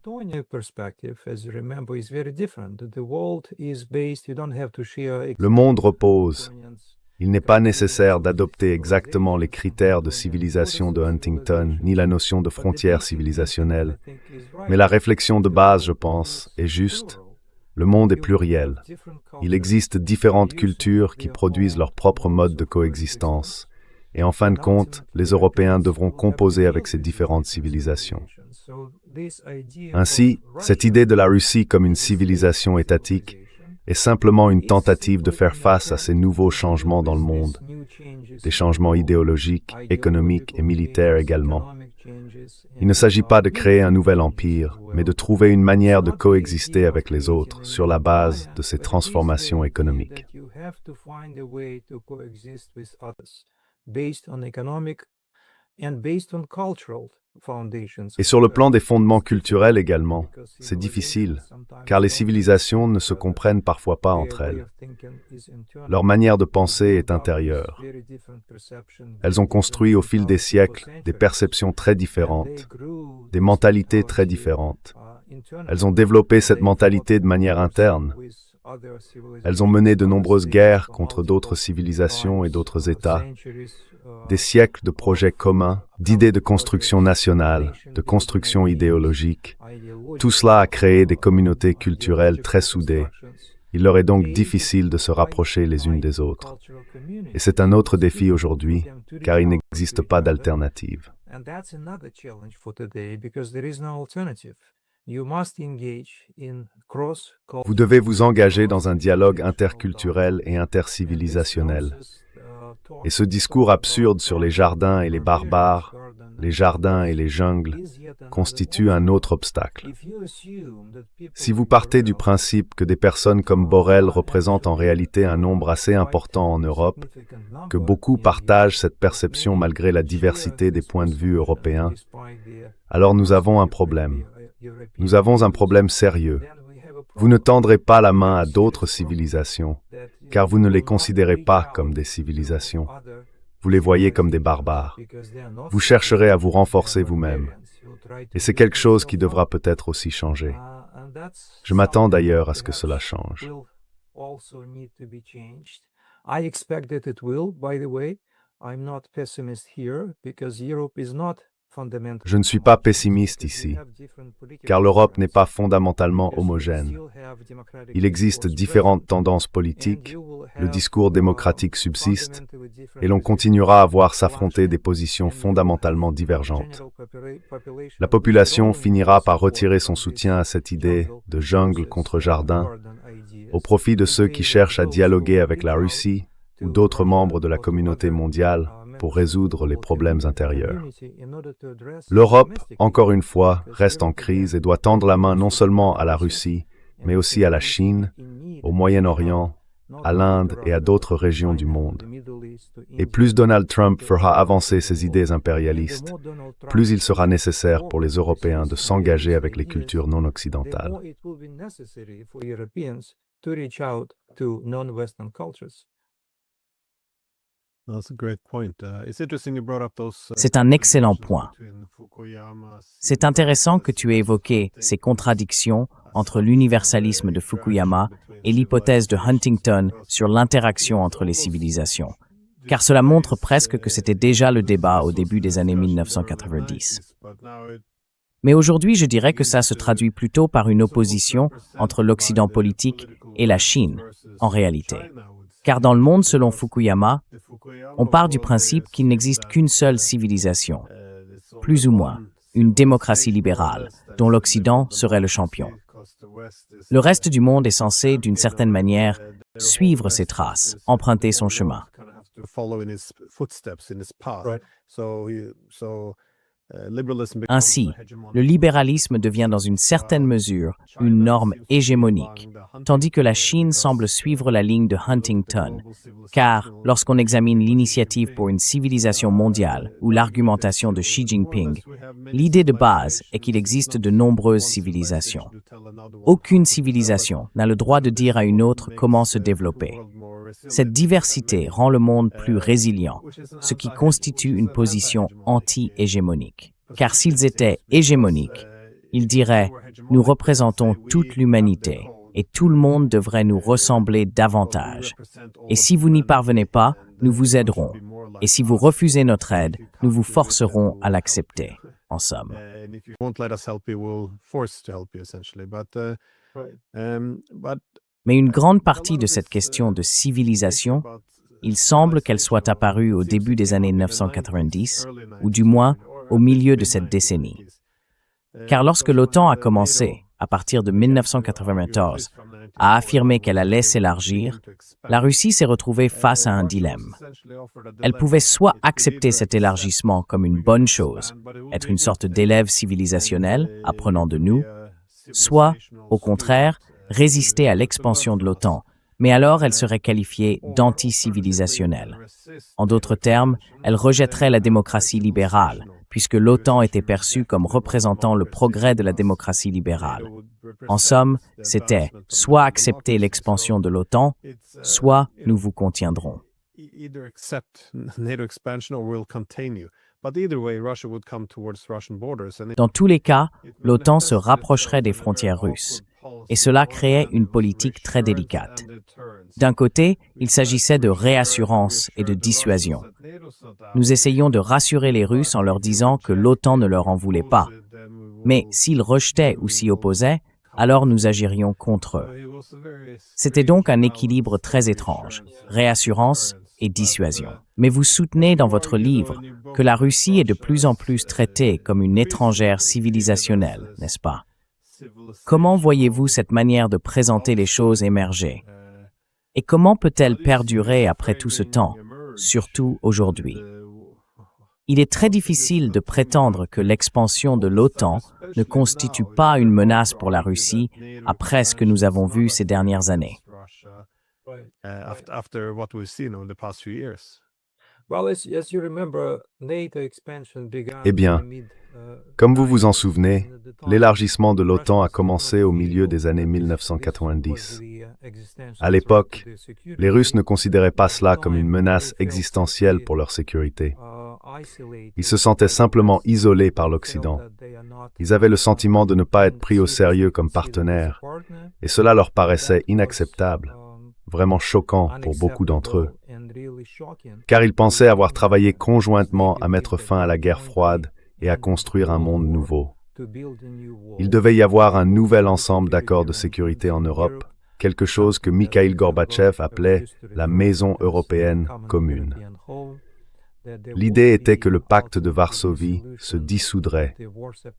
Le monde repose. Il n'est pas nécessaire d'adopter exactement les critères de civilisation de Huntington, ni la notion de frontière civilisationnelle. Mais la réflexion de base, je pense, est juste. Le monde est pluriel. Il existe différentes cultures qui produisent leur propre mode de coexistence. Et en fin de compte, les Européens devront composer avec ces différentes civilisations. Ainsi, cette idée de la Russie comme une civilisation étatique est simplement une tentative de faire face à ces nouveaux changements dans le monde, des changements idéologiques, économiques et militaires également. Il ne s'agit pas de créer un nouvel empire, mais de trouver une manière de coexister avec les autres sur la base de ces transformations économiques. Et sur le plan des fondements culturels également, c'est difficile, car les civilisations ne se comprennent parfois pas entre elles. Leur manière de penser est intérieure. Elles ont construit au fil des siècles des perceptions très différentes, des mentalités très différentes. Elles ont développé cette mentalité de manière interne. Elles ont mené de nombreuses guerres contre d'autres civilisations et d'autres États, des siècles de projets communs, d'idées de construction nationale, de construction idéologique. Tout cela a créé des communautés culturelles très soudées. Il leur est donc difficile de se rapprocher les unes des autres. Et c'est un autre défi aujourd'hui, car il n'existe pas d'alternative. Vous devez vous engager dans un dialogue interculturel et intercivilisationnel. Et ce discours absurde sur les jardins et les barbares, les jardins et les jungles, constitue un autre obstacle. Si vous partez du principe que des personnes comme Borrell représentent en réalité un nombre assez important en Europe, que beaucoup partagent cette perception malgré la diversité des points de vue européens, alors nous avons un problème. Nous avons un problème sérieux. Vous ne tendrez pas la main à d'autres civilisations, car vous ne les considérez pas comme des civilisations. Vous les voyez comme des barbares. Vous chercherez à vous renforcer vous-même. Et c'est quelque chose qui devra peut-être aussi changer. Je m'attends d'ailleurs à ce que cela change. Je ne suis pas pessimiste ici, car l'Europe n'est pas fondamentalement homogène. Il existe différentes tendances politiques, le discours démocratique subsiste, et l'on continuera à voir s'affronter des positions fondamentalement divergentes. La population finira par retirer son soutien à cette idée de jungle contre jardin, au profit de ceux qui cherchent à dialoguer avec la Russie ou d'autres membres de la communauté mondiale pour résoudre les problèmes intérieurs. L'Europe, encore une fois, reste en crise et doit tendre la main non seulement à la Russie, mais aussi à la Chine, au Moyen-Orient, à l'Inde et à d'autres régions du monde. Et plus Donald Trump fera avancer ses idées impérialistes, plus il sera nécessaire pour les Européens de s'engager avec les cultures non occidentales. C'est un excellent point. C'est intéressant que tu aies évoqué ces contradictions entre l'universalisme de Fukuyama et l'hypothèse de Huntington sur l'interaction entre les civilisations, car cela montre presque que c'était déjà le débat au début des années 1990. Mais aujourd'hui, je dirais que ça se traduit plutôt par une opposition entre l'Occident politique et la Chine, en réalité. Car dans le monde selon Fukuyama, on part du principe qu'il n'existe qu'une seule civilisation, plus ou moins, une démocratie libérale, dont l'Occident serait le champion. Le reste du monde est censé, d'une certaine manière, suivre ses traces, emprunter son chemin. Ainsi, le libéralisme devient dans une certaine mesure une norme hégémonique, tandis que la Chine semble suivre la ligne de Huntington, car lorsqu'on examine l'initiative pour une civilisation mondiale ou l'argumentation de Xi Jinping, l'idée de base est qu'il existe de nombreuses civilisations. Aucune civilisation n'a le droit de dire à une autre comment se développer. Cette diversité rend le monde plus résilient, ce qui constitue une position anti-hégémonique. Car s'ils étaient hégémoniques, ils diraient « Nous représentons toute l'humanité et tout le monde devrait nous ressembler davantage. Et si vous n'y parvenez pas, nous vous aiderons. Et si vous refusez notre aide, nous vous forcerons à l'accepter. » En somme. Mais une grande partie de cette question de civilisation, il semble qu'elle soit apparue au début des années 1990, ou du moins au milieu de cette décennie. Car lorsque l'OTAN a commencé, à partir de 1994, a affirmé qu'elle allait s'élargir, la Russie s'est retrouvée face à un dilemme. Elle pouvait soit accepter cet élargissement comme une bonne chose, être une sorte d'élève civilisationnel, apprenant de nous, soit, au contraire, résister à l'expansion de l'OTAN, mais alors elle serait qualifiée d'anti-civilisationnelle. En d'autres termes, elle rejetterait la démocratie libérale, puisque l'OTAN était perçue comme représentant le progrès de la démocratie libérale. En somme, c'était soit accepter l'expansion de l'OTAN, soit nous vous contiendrons. Dans tous les cas, l'OTAN se rapprocherait des frontières russes, et cela créait une politique très délicate. D'un côté, il s'agissait de réassurance et de dissuasion. Nous essayons de rassurer les Russes en leur disant que l'OTAN ne leur en voulait pas. Mais s'ils rejetaient ou s'y opposaient, alors nous agirions contre eux. C'était donc un équilibre très étrange, réassurance et dissuasion. Mais vous soutenez dans votre livre que la Russie est de plus en plus traitée comme une étrangère civilisationnelle, n'est-ce pas? Comment voyez-vous cette manière de présenter les choses émerger? Et comment peut-elle perdurer après tout ce temps, surtout aujourd'hui? Il est très difficile de prétendre que l'expansion de l'OTAN ne constitue pas une menace pour la Russie après ce que nous avons vu ces dernières années. Eh bien, comme vous vous en souvenez, l'élargissement de l'OTAN a commencé au milieu des années 1990. À l'époque, les Russes ne considéraient pas cela comme une menace existentielle pour leur sécurité. Ils se sentaient simplement isolés par l'Occident. Ils avaient le sentiment de ne pas être pris au sérieux comme partenaires, et cela leur paraissait inacceptable, vraiment choquant pour beaucoup d'entre eux, car ils pensaient avoir travaillé conjointement à mettre fin à la guerre froide et à construire un monde nouveau. Il devait y avoir un nouvel ensemble d'accords de sécurité en Europe, quelque chose que Mikhaïl Gorbatchev appelait la Maison européenne commune. L'idée était que le pacte de Varsovie se dissoudrait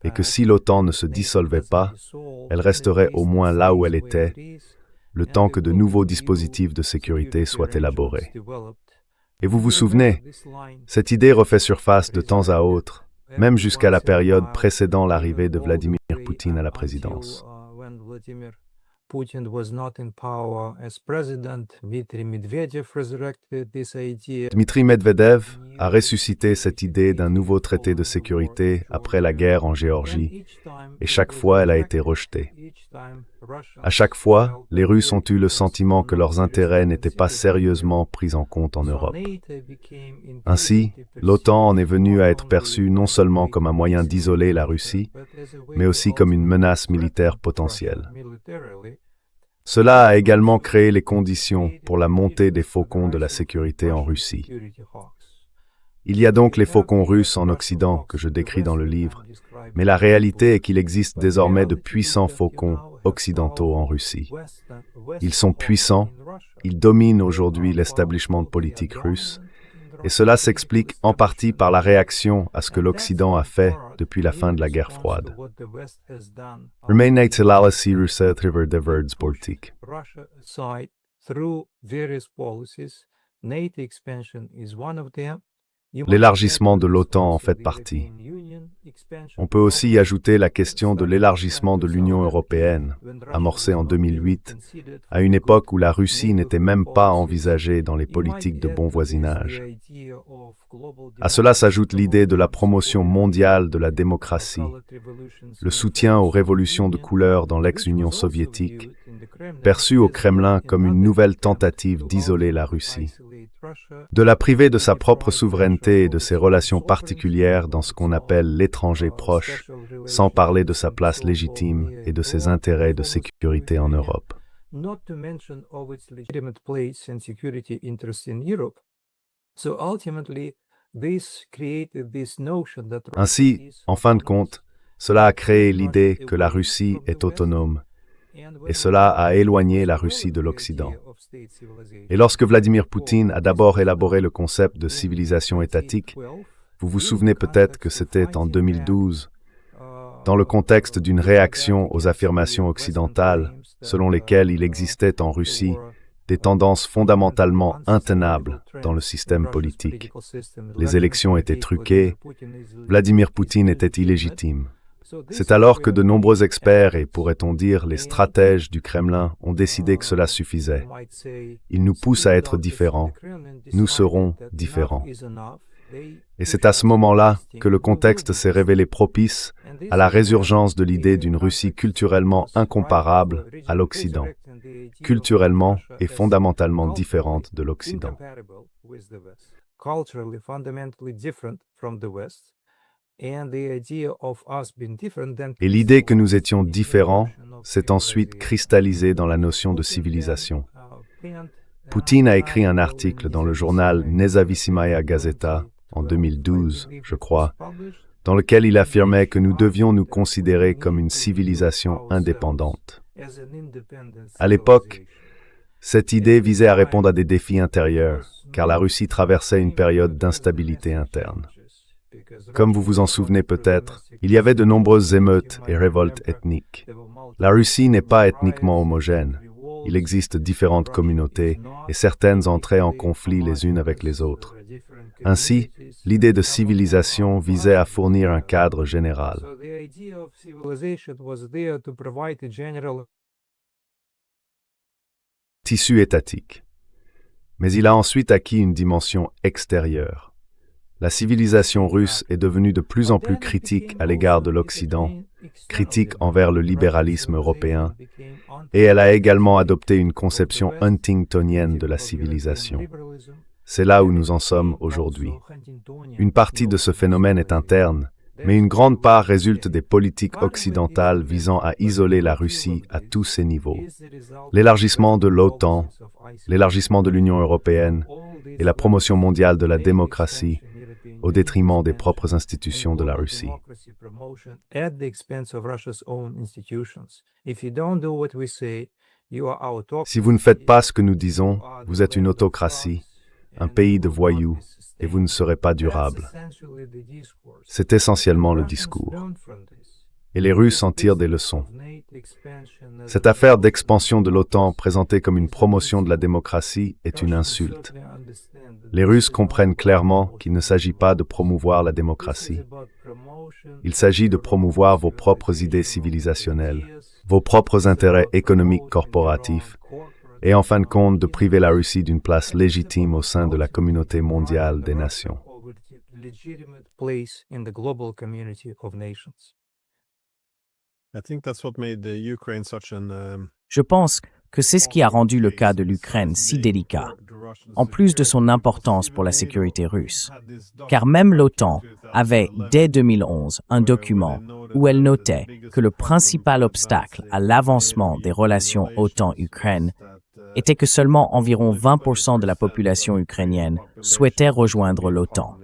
et que si l'OTAN ne se dissolvait pas, elle resterait au moins là où elle était, le temps que de nouveaux dispositifs de sécurité soient élaborés. Et vous vous souvenez, cette idée refait surface de temps à autre, même jusqu'à la période précédant l'arrivée de Vladimir Poutine à la présidence. Dmitri Medvedev a ressuscité cette idée d'un nouveau traité de sécurité après la guerre en Géorgie, et chaque fois elle a été rejetée. À chaque fois, les Russes ont eu le sentiment que leurs intérêts n'étaient pas sérieusement pris en compte en Europe. Ainsi, l'OTAN en est venue à être perçue non seulement comme un moyen d'isoler la Russie, mais aussi comme une menace militaire potentielle. Cela a également créé les conditions pour la montée des faucons de la sécurité en Russie. Il y a donc les faucons russes en Occident que je décris dans le livre, mais la réalité est qu'il existe désormais de puissants faucons occidentaux en Russie. Ils sont puissants, ils dominent aujourd'hui l'établissement politique russe, et cela s'explique en partie par la réaction à ce que l'Occident a fait depuis la fin de la guerre froide. L'élargissement de l'OTAN en fait partie. On peut aussi y ajouter la question de l'élargissement de l'Union européenne, amorcée en 2008, à une époque où la Russie n'était même pas envisagée dans les politiques de bon voisinage. À cela s'ajoute l'idée de la promotion mondiale de la démocratie, le soutien aux révolutions de couleur dans l'ex-Union soviétique, perçu au Kremlin comme une nouvelle tentative d'isoler la Russie, de la priver de sa propre souveraineté et de ses relations particulières dans ce qu'on appelle l'étranger proche, sans parler de sa place légitime et de ses intérêts de sécurité en Europe. Ainsi, en fin de compte, cela a créé l'idée que la Russie est autonome, et cela a éloigné la Russie de l'Occident. Et lorsque Vladimir Poutine a d'abord élaboré le concept de civilisation étatique, vous vous souvenez peut-être que c'était en 2012, dans le contexte d'une réaction aux affirmations occidentales, selon lesquelles il existait en Russie des tendances fondamentalement intenables dans le système politique. Les élections étaient truquées, Vladimir Poutine était illégitime. C'est alors que de nombreux experts et, pourrait-on dire, les stratèges du Kremlin ont décidé que cela suffisait. Ils nous poussent à être différents. Nous serons différents. Et c'est à ce moment-là que le contexte s'est révélé propice à la résurgence de l'idée d'une Russie culturellement incomparable à l'Occident, culturellement et fondamentalement différente de l'Occident. Et l'idée que nous étions différents s'est ensuite cristallisée dans la notion de civilisation. Poutine a écrit un article dans le journal Nezavissimaya Gazeta en 2012, je crois, dans lequel il affirmait que nous devions nous considérer comme une civilisation indépendante. À l'époque, cette idée visait à répondre à des défis intérieurs, car la Russie traversait une période d'instabilité interne. Comme vous vous en souvenez peut-être, il y avait de nombreuses émeutes et révoltes ethniques. La Russie n'est pas ethniquement homogène. Il existe différentes communautés et certaines entraient en conflit les unes avec les autres. Ainsi, l'idée de civilisation visait à fournir un cadre général. Tissu étatique. Mais il a ensuite acquis une dimension extérieure. La civilisation russe est devenue de plus en plus critique à l'égard de l'Occident, critique envers le libéralisme européen, et elle a également adopté une conception huntingtonienne de la civilisation. C'est là où nous en sommes aujourd'hui. Une partie de ce phénomène est interne, mais une grande part résulte des politiques occidentales visant à isoler la Russie à tous ses niveaux. L'élargissement de l'OTAN, l'élargissement de l'Union européenne et la promotion mondiale de la démocratie au détriment des propres institutions de la Russie. Si vous ne faites pas ce que nous disons, vous êtes une autocratie, un pays de voyous, et vous ne serez pas durable. C'est essentiellement le discours. Et les Russes en tirent des leçons. Cette affaire d'expansion de l'OTAN présentée comme une promotion de la démocratie est une insulte. Les Russes comprennent clairement qu'il ne s'agit pas de promouvoir la démocratie. Il s'agit de promouvoir vos propres idées civilisationnelles, vos propres intérêts économiques corporatifs, et en fin de compte de priver la Russie d'une place légitime au sein de la communauté mondiale des nations. Je pense que c'est ce qui a rendu le cas de l'Ukraine si délicat, en plus de son importance pour la sécurité russe. Car même l'OTAN avait, dès 2011, un document où elle notait que le principal obstacle à l'avancement des relations OTAN-Ukraine était que seulement environ 20% de la population ukrainienne souhaitait rejoindre l'OTAN.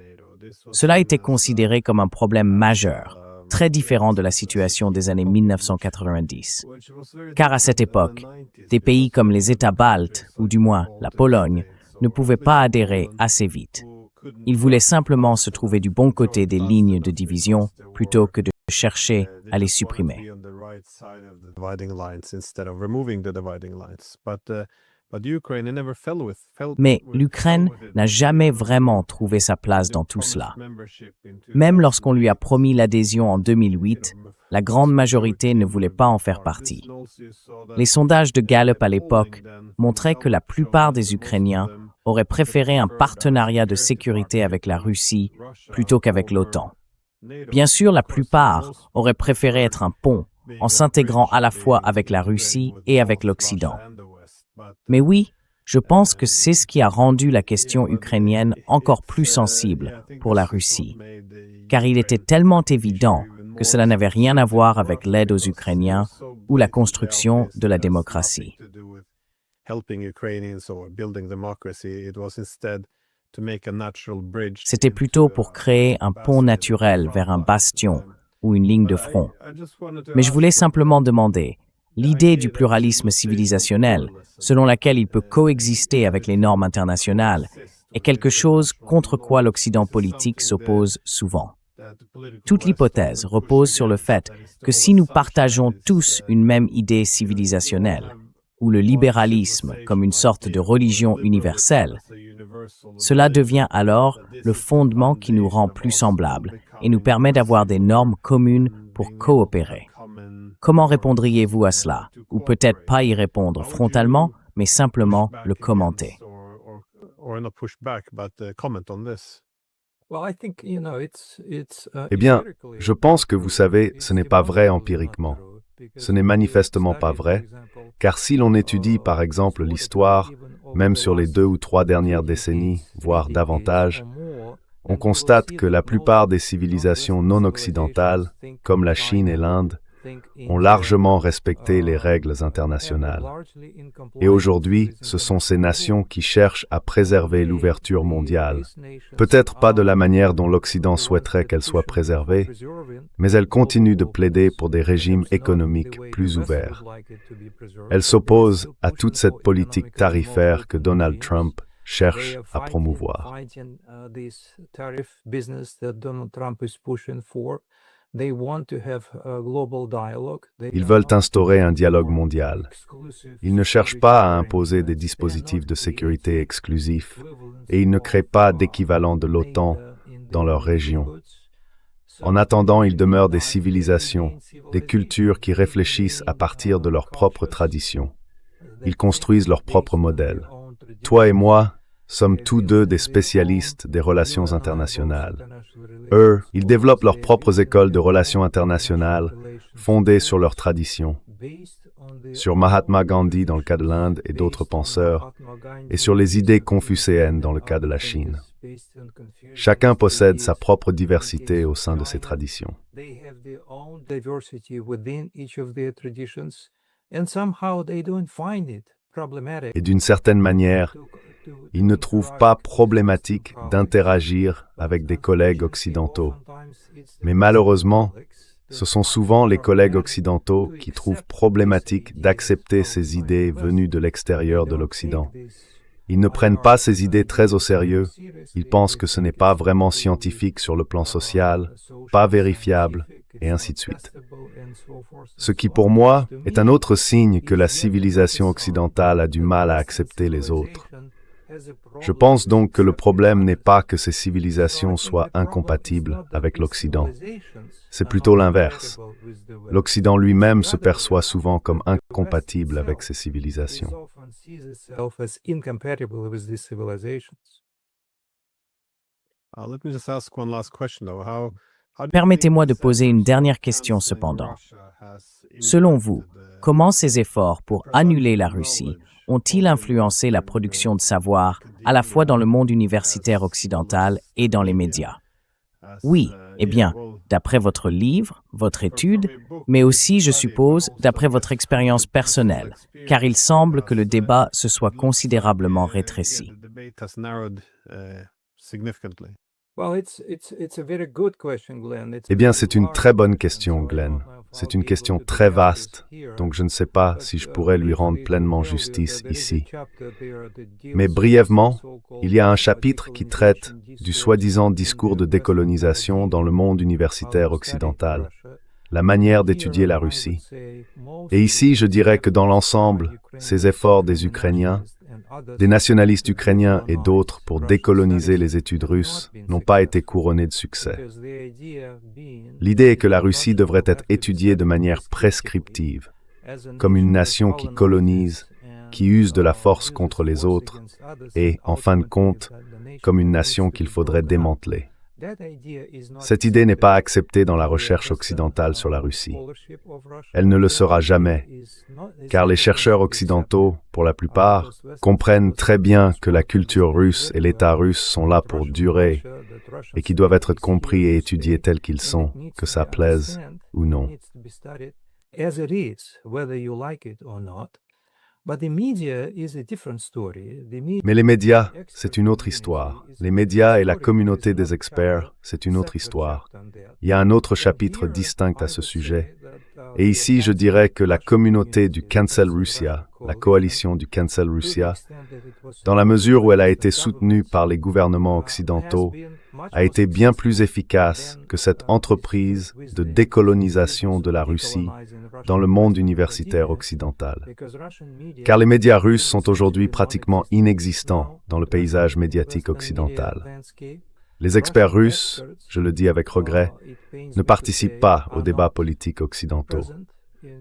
Cela était considéré comme un problème majeur, très différent de la situation des années 1990. Car à cette époque, des pays comme les États baltes, ou du moins la Pologne, ne pouvaient pas adhérer assez vite. Ils voulaient simplement se trouver du bon côté des lignes de division plutôt que de chercher à les supprimer. Mais l'Ukraine n'a jamais vraiment trouvé sa place dans tout cela. Même lorsqu'on lui a promis l'adhésion en 2008, la grande majorité ne voulait pas en faire partie. Les sondages de Gallup à l'époque montraient que la plupart des Ukrainiens auraient préféré un partenariat de sécurité avec la Russie plutôt qu'avec l'OTAN. Bien sûr, la plupart auraient préféré être un pont en s'intégrant à la fois avec la Russie et avec l'Occident. Mais oui, je pense que c'est ce qui a rendu la question ukrainienne encore plus sensible pour la Russie, car il était tellement évident que cela n'avait rien à voir avec l'aide aux Ukrainiens ou la construction de la démocratie. C'était plutôt pour créer un pont naturel vers un bastion ou une ligne de front. Mais je voulais simplement demander, l'idée du pluralisme civilisationnel, selon laquelle il peut coexister avec les normes internationales, est quelque chose contre quoi l'Occident politique s'oppose souvent. Toute l'hypothèse repose sur le fait que si nous partageons tous une même idée civilisationnelle, ou le libéralisme comme une sorte de religion universelle, cela devient alors le fondement qui nous rend plus semblables et nous permet d'avoir des normes communes pour coopérer. Comment répondriez-vous à cela? Ou peut-être pas y répondre frontalement, mais simplement le commenter. Eh bien, je pense que vous savez, ce n'est pas vrai empiriquement. Ce n'est manifestement pas vrai, car si l'on étudie par exemple l'histoire, même sur les 2 ou 3 dernières décennies, voire davantage, on constate que la plupart des civilisations non occidentales, comme la Chine et l'Inde, ont largement respecté les règles internationales. Et aujourd'hui, ce sont ces nations qui cherchent à préserver l'ouverture mondiale. Peut-être pas de la manière dont l'Occident souhaiterait qu'elle soit préservée, mais elles continuent de plaider pour des régimes économiques plus ouverts. Elles s'opposent à toute cette politique tarifaire que Donald Trump cherche à promouvoir. Ils veulent instaurer un dialogue mondial. Ils ne cherchent pas à imposer des dispositifs de sécurité exclusifs et ils ne créent pas d'équivalent de l'OTAN dans leur région. En attendant, ils demeurent des civilisations, des cultures qui réfléchissent à partir de leurs propres traditions. Ils construisent leurs propres modèles. Toi et moi sommes tous deux des spécialistes des relations internationales. Eux, ils développent leurs propres écoles de relations internationales fondées sur leurs traditions, sur Mahatma Gandhi dans le cas de l'Inde et d'autres penseurs, et sur les idées confucéennes dans le cas de la Chine. Chacun possède sa propre diversité au sein de ses traditions. Et d'une certaine manière, ils ne trouvent pas problématique d'interagir avec des collègues occidentaux. Mais malheureusement, ce sont souvent les collègues occidentaux qui trouvent problématique d'accepter ces idées venues de l'extérieur de l'Occident. Ils ne prennent pas ces idées très au sérieux, ils pensent que ce n'est pas vraiment scientifique sur le plan social, pas vérifiable, et ainsi de suite. Ce qui pour moi est un autre signe que la civilisation occidentale a du mal à accepter les autres. Je pense donc que le problème n'est pas que ces civilisations soient incompatibles avec l'Occident. C'est plutôt l'inverse. L'Occident lui-même se perçoit souvent comme incompatible avec ces civilisations. Permettez-moi de poser une dernière question cependant. Selon vous, comment ces efforts pour annuler la Russie ont-ils influencé la production de savoir à la fois dans le monde universitaire occidental et dans les médias? Oui, eh bien, d'après votre livre, votre étude, mais aussi, je suppose, d'après votre expérience personnelle, car il semble que le débat se soit considérablement rétréci. Eh bien, c'est une très bonne question, Glenn. C'est une question très vaste, donc je ne sais pas si je pourrais lui rendre pleinement justice ici. Mais brièvement, il y a un chapitre qui traite du soi-disant discours de décolonisation dans le monde universitaire occidental, la manière d'étudier la Russie. Et ici, je dirais que dans l'ensemble, ces efforts des Ukrainiens, des nationalistes ukrainiens et d'autres pour décoloniser les études russes n'ont pas été couronnés de succès. L'idée est que la Russie devrait être étudiée de manière prescriptive, comme une nation qui colonise, qui use de la force contre les autres, et, en fin de compte, comme une nation qu'il faudrait démanteler. Cette idée n'est pas acceptée dans la recherche occidentale sur la Russie. Elle ne le sera jamais, car les chercheurs occidentaux, pour la plupart, comprennent très bien que la culture russe et l'État russe sont là pour durer et qui doivent être compris et étudiés tels qu'ils sont, que ça plaise ou non. Mais les médias, c'est une autre histoire. Les médias et la communauté des experts, c'est une autre histoire. Il y a un autre chapitre distinct à ce sujet. Et ici, je dirais que la communauté du Cancel Russia, la coalition du Cancel Russia, dans la mesure où elle a été soutenue par les gouvernements occidentaux, a été bien plus efficace que cette entreprise de décolonisation de la Russie dans le monde universitaire occidental. Car les médias russes sont aujourd'hui pratiquement inexistants dans le paysage médiatique occidental. Les experts russes, je le dis avec regret, ne participent pas aux débats politiques occidentaux.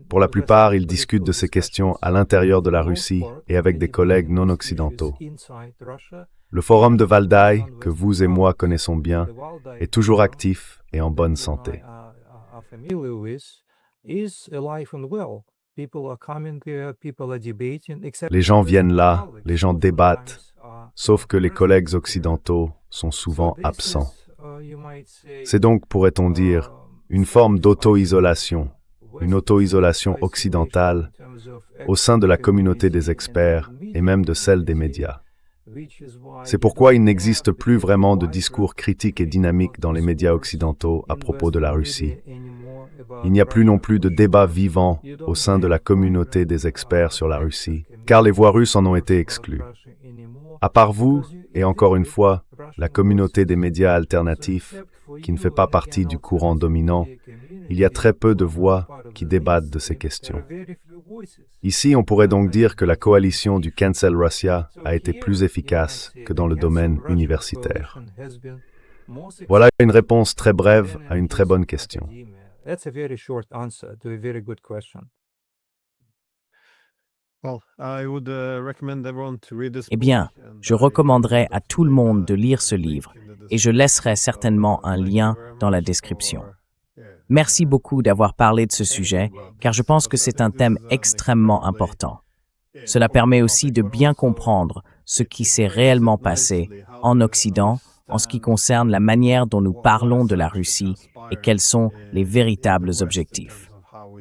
Pour la plupart, ils discutent de ces questions à l'intérieur de la Russie et avec des collègues non occidentaux. Le forum de Valdai, que vous et moi connaissons bien, est toujours actif et en bonne santé. Les gens viennent là, les gens débattent, sauf que les collègues occidentaux sont souvent absents. C'est donc, pourrait-on dire, une forme d'auto-isolation, une auto-isolation occidentale au sein de la communauté des experts et même de celle des médias. C'est pourquoi il n'existe plus vraiment de discours critique et dynamique dans les médias occidentaux à propos de la Russie. Il n'y a plus non plus de débat vivant au sein de la communauté des experts sur la Russie, car les voix russes en ont été exclues. À part vous, et encore une fois, la communauté des médias alternatifs, qui ne fait pas partie du courant dominant, il y a très peu de voix qui débattent de ces questions. Ici, on pourrait donc dire que la coalition du Cancel Russia a été plus efficace que dans le domaine universitaire. Voilà une réponse très brève à une très bonne question. Eh bien, je recommanderais à tout le monde de lire ce livre et je laisserai certainement un lien dans la description. Merci beaucoup d'avoir parlé de ce sujet, car je pense que c'est un thème extrêmement important. Cela permet aussi de bien comprendre ce qui s'est réellement passé en Occident en ce qui concerne la manière dont nous parlons de la Russie et quels sont les véritables objectifs.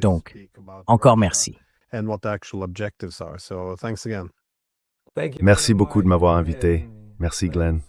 Donc, encore merci. Merci beaucoup de m'avoir invité. Merci Glenn.